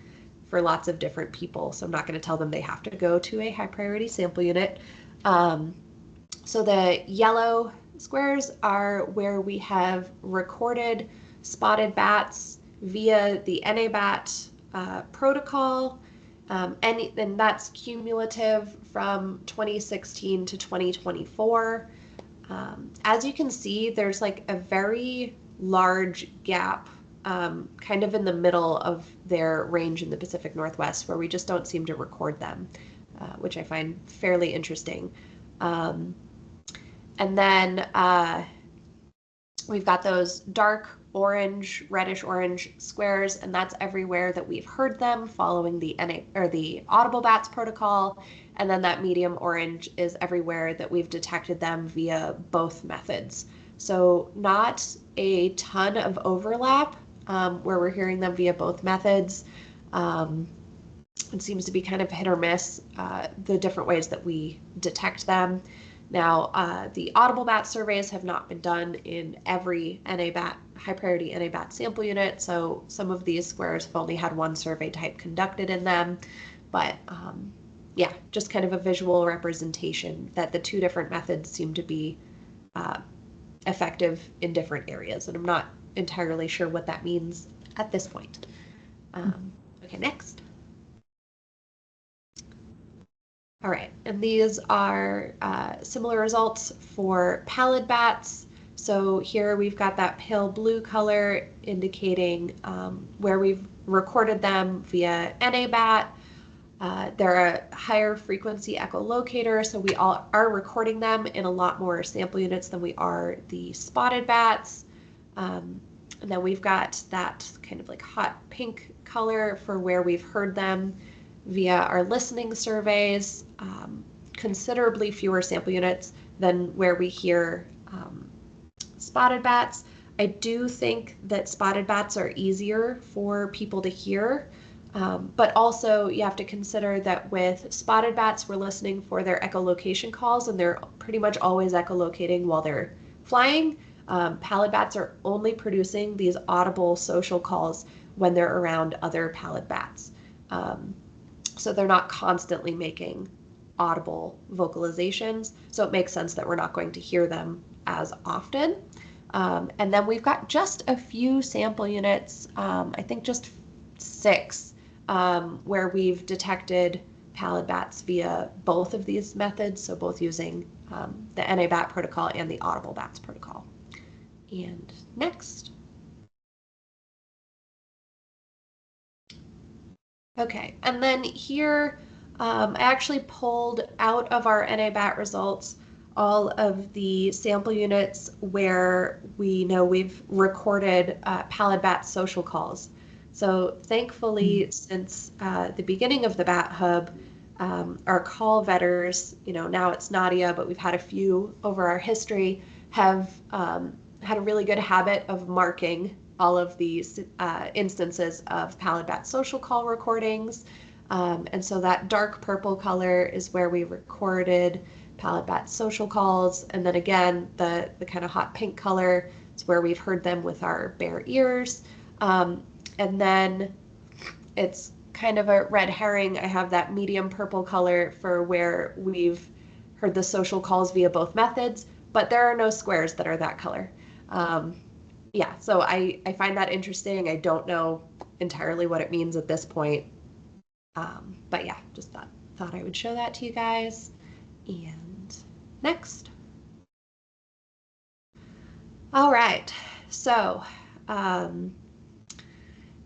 lots of different people. So I'm not going to tell them they have to go to a high priority sample unit. So the yellow squares are where we have recorded spotted bats via the NABAT protocol, and that's cumulative from 2016 to 2024. As you can see, there's like a very large gap kind of in the middle of their range in the Pacific Northwest where we just don't seem to record them, which I find fairly interesting. And then we've got those dark orange, reddish orange squares, and that's everywhere that we've heard them following the Audible Bats protocol. And then that medium orange is everywhere that we've detected them via both methods. So not a ton of overlap where we're hearing them via both methods. It seems to be kind of hit or miss, the different ways that we detect them. Now, the Audible Bat surveys have not been done in every NA-BAT, high priority NA-BAT sample unit, so some of these squares have only had one survey type conducted in them. But yeah, just kind of a visual representation that the two different methods seem to be effective in different areas, and I'm not entirely sure what that means at this point. Okay, next. All right, and these are similar results for pallid bats. So here we've got that pale blue color indicating where we've recorded them via NA-BAT. They're a higher frequency echolocator, so we all are recording them in a lot more sample units than we are the spotted bats. And then we've got that kind of like hot pink color for where we've heard them via our listening surveys, considerably fewer sample units than where we hear spotted bats. I do think that spotted bats are easier for people to hear, but also you have to consider that with spotted bats, we're listening for their echolocation calls, and they're pretty much always echolocating while they're flying. Pallid bats are only producing these audible social calls when they're around other pallid bats. So they're not constantly making audible vocalizations, so it makes sense that we're not going to hear them as often. And then we've got just a few sample units, I think just 6, where we've detected pallid bats via both of these methods, so both using the NA-BAT protocol and the Audible Bats protocol. And next. Okay, and then here I actually pulled out of our NA-BAT results all of the sample units where we know we've recorded pallid bat social calls. So thankfully, since the beginning of the Bat Hub, our call vetters, now it's Nadia, but we've had a few over our history, have had a really good habit of marking all of these instances of pallid bat social call recordings. And so that dark purple color is where we recorded pallid bat social calls. And then again, the kind of hot pink color is where we've heard them with our bare ears. And then it's kind of a red herring. I have that medium purple color for where we've heard the social calls via both methods, but there are no squares that are that color. Yeah, so I find that interesting. I don't know entirely what it means at this point. But yeah, just thought I would show that to you guys. And next. All right, so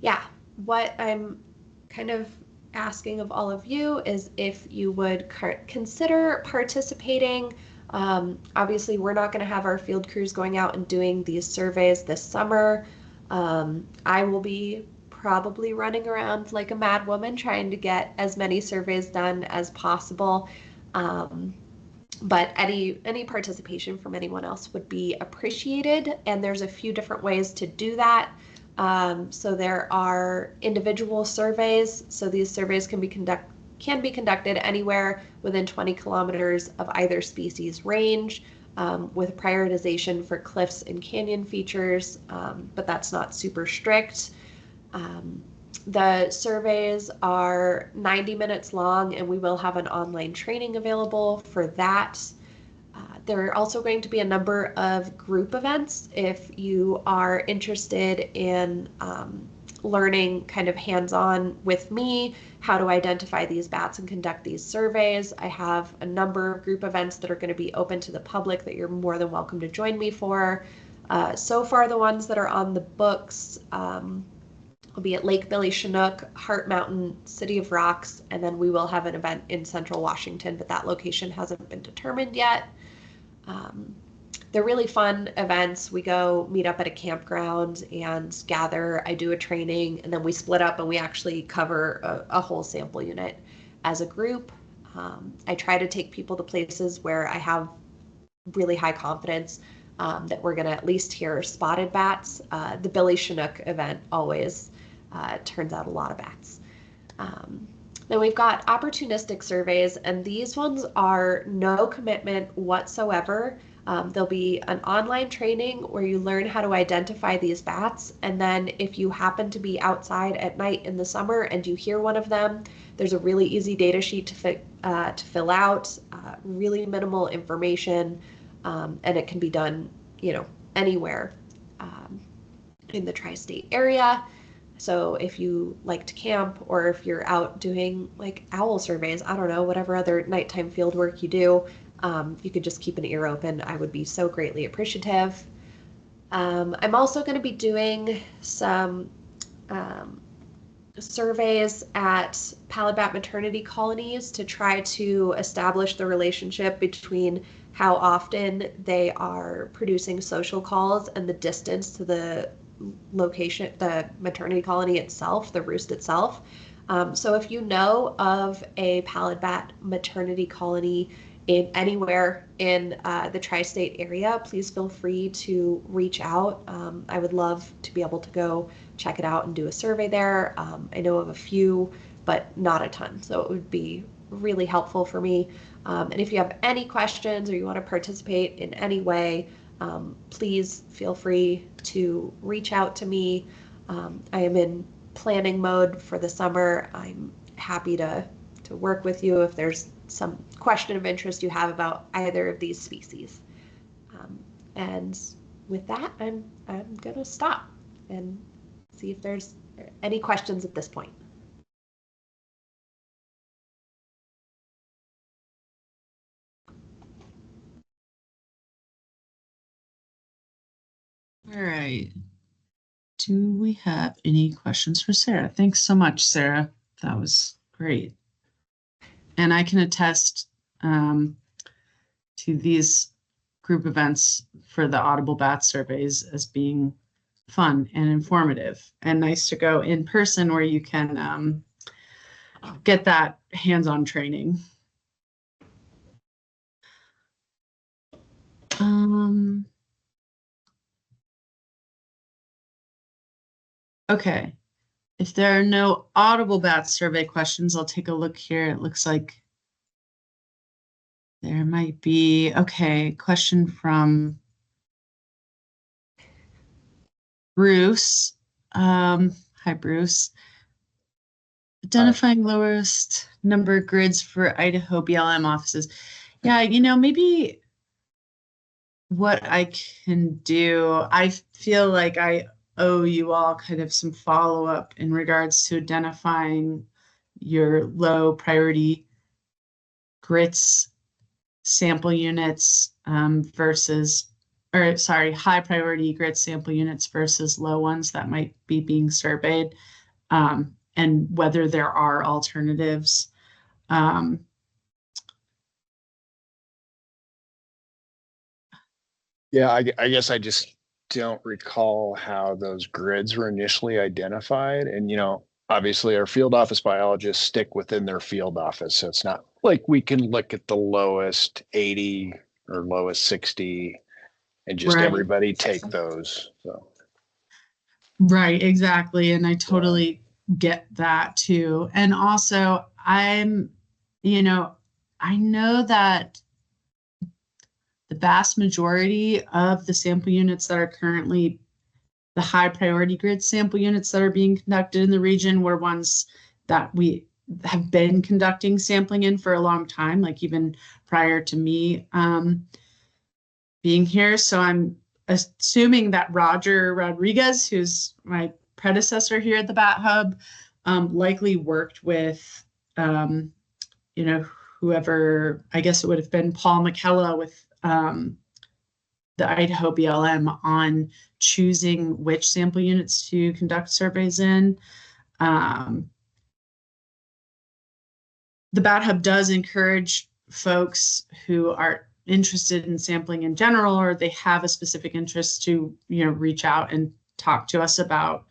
yeah, what I'm kind of asking of all of you is if you would consider participating. Obviously, we're not going to have our field crews going out and doing these surveys this summer. I will be probably running around like a mad woman trying to get as many surveys done as possible. But any participation from anyone else would be appreciated, and there's a few different ways to do that. So there are individual surveys. So these surveys can be conducted anywhere within 20 kilometers of either species range, with prioritization for cliffs and canyon features, but that's not super strict. The surveys are 90 minutes long, and we will have an online training available for that. There are also going to be a number of group events if you are interested in learning kind of hands-on with me how to identify these bats and conduct these surveys. I have a number of group events that are going to be open to the public that you're more than welcome to join me for. So far, the ones that are on the books will be at Lake Billy Chinook, Heart Mountain, City of Rocks, and then we will have an event in Central Washington, but that location hasn't been determined yet. They're really fun events. We go meet up at a campground and gather. I do a training, and then we split up and we actually cover a whole sample unit as a group. I try to take people to places where I have really high confidence that we're going to at least hear spotted bats. The Billy Chinook event always turns out a lot of bats. Then we've got opportunistic surveys, and these ones are no commitment whatsoever. There'll be an online training where you learn how to identify these bats, and then if you happen to be outside at night in the summer and you hear one of them, there's a really easy data sheet to fill out, really minimal information, and it can be done, anywhere in the tri-state area. So if you like to camp, or if you're out doing like owl surveys, I don't know, whatever other nighttime field work you do, you could just keep an ear open. I would be so greatly appreciative. I'm also going to be doing some surveys at pallid bat maternity colonies to try to establish the relationship between how often they are producing social calls and the distance to the location, the maternity colony itself, the roost itself. So if you know of a pallid bat maternity colony in anywhere in the tri-state area, please feel free to reach out. I would love to be able to go check it out and do a survey there. I know of a few, but not a ton, so it would be really helpful for me. And if you have any questions or you want to participate in any way, please feel free to reach out to me. I am in planning mode for the summer. I'm happy to work with you if there's some question of interest you have about either of these species. And with that, I'm going to stop and see if there's any questions at this point. All right. Do we have any questions for Sara? Thanks so much, Sara. That was great. And I can attest to these group events for the Audible Bats surveys as being fun and informative, and nice to go in person where you can get that hands-on training. Okay, if there are no Audible Bats survey questions, I'll take a look here. It looks like there might be, okay, question from Bruce. Hi, Bruce. Identifying lowest number of grids for Idaho BLM offices. Yeah, maybe what I can do, I feel like I owe you all kind of some follow-up in regards to identifying your low priority grits sample units versus, or sorry, high priority grit sample units versus low ones that might be being surveyed, and whether there are alternatives. Yeah, I guess I just don't recall how those grids were initially identified. And, obviously our field office biologists stick within their field office. So it's not like we can look at the lowest 80 or lowest 60 and just Right. everybody take those. So. Right, exactly. And I totally get that too. And also I know that the vast majority of the sample units that are currently the high priority grid sample units that are being conducted in the region were ones that we have been conducting sampling in for a long time, like even prior to me being here. So I'm assuming that Roger Rodriguez, who's my predecessor here at the Bat Hub, likely worked with, whoever, I guess it would have been Paul McKella with the Idaho BLM on choosing which sample units to conduct surveys in. The Bat Hub does encourage folks who are interested in sampling in general, or they have a specific interest to, reach out and talk to us about,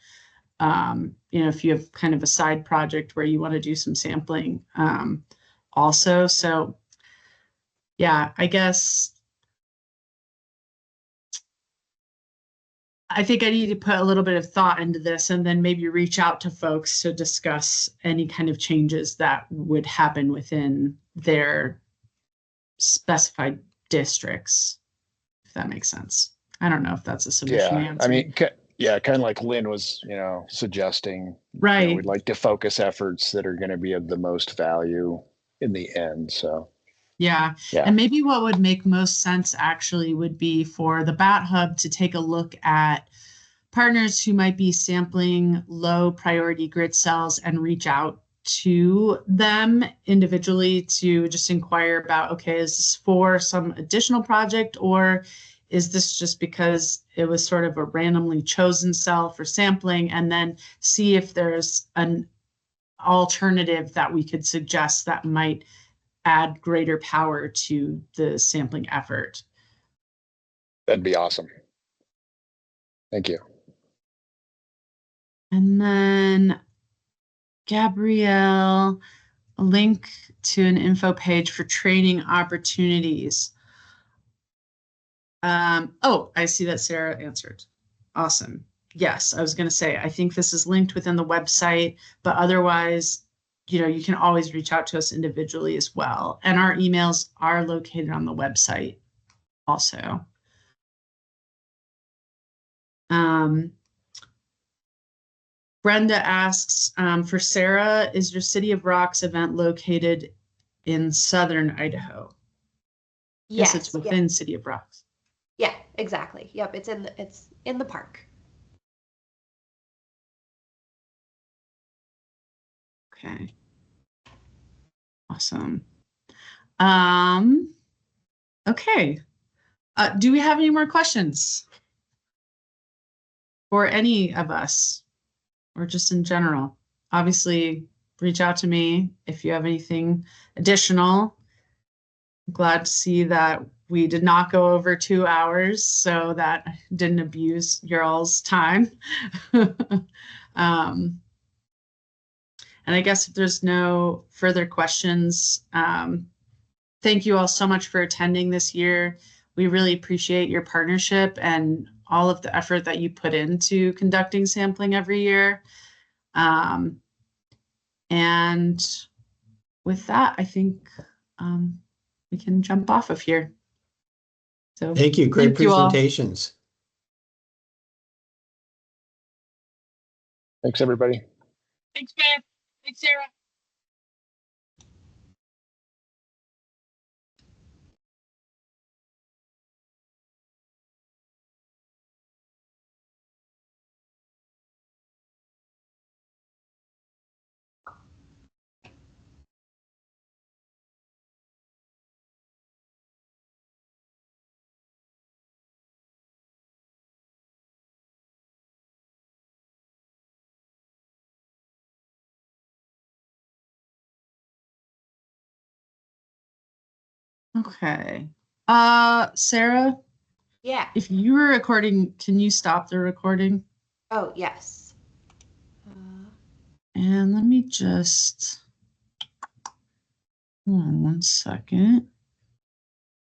if you have kind of a side project where you want to do some sampling also. So yeah, I guess I think I need to put a little bit of thought into this and then maybe reach out to folks to discuss any kind of changes that would happen within their specified districts, if that makes sense. I don't know if that's a sufficient answer. I mean, yeah, kind of like Lynn was, suggesting, right. We'd like to focus efforts that are going to be of the most value in the end. So yeah. And maybe what would make most sense actually would be for the Bat Hub to take a look at partners who might be sampling low priority grid cells and reach out to them individually to just inquire about, okay, is this for some additional project, or is this just because it was sort of a randomly chosen cell for sampling, and then see if there's an alternative that we could suggest that might add greater power to the sampling effort. That'd be awesome. Thank you. And then Gabrielle, a link to an info page for training opportunities. Oh, I see that Sara answered. Awesome. Yes, I was going to say, I think this is linked within the website, but otherwise, you can always reach out to us individually as well. And our emails are located on the website also. Brenda asks, for Sara, is your City of Rocks event located in southern Idaho? Yes, it's within City of Rocks. Yeah, exactly. Yep, it's in the park. Okay. Awesome. Okay. Do we have any more questions for any of us, or just in general? Obviously, reach out to me if you have anything additional. I'm glad to see that we did not go over 2 hours, so that didn't abuse your all's time. And I guess if there's no further questions, thank you all so much for attending this year. We really appreciate your partnership and all of the effort that you put into conducting sampling every year. And with that, I think we can jump off of here. So thank you. Great presentations. Thanks, everybody. Thanks, Beth. Thanks, Sara. Okay. Sara? Yeah. If you were recording, can you stop the recording? Oh, yes. And let me just, hold on 1 second.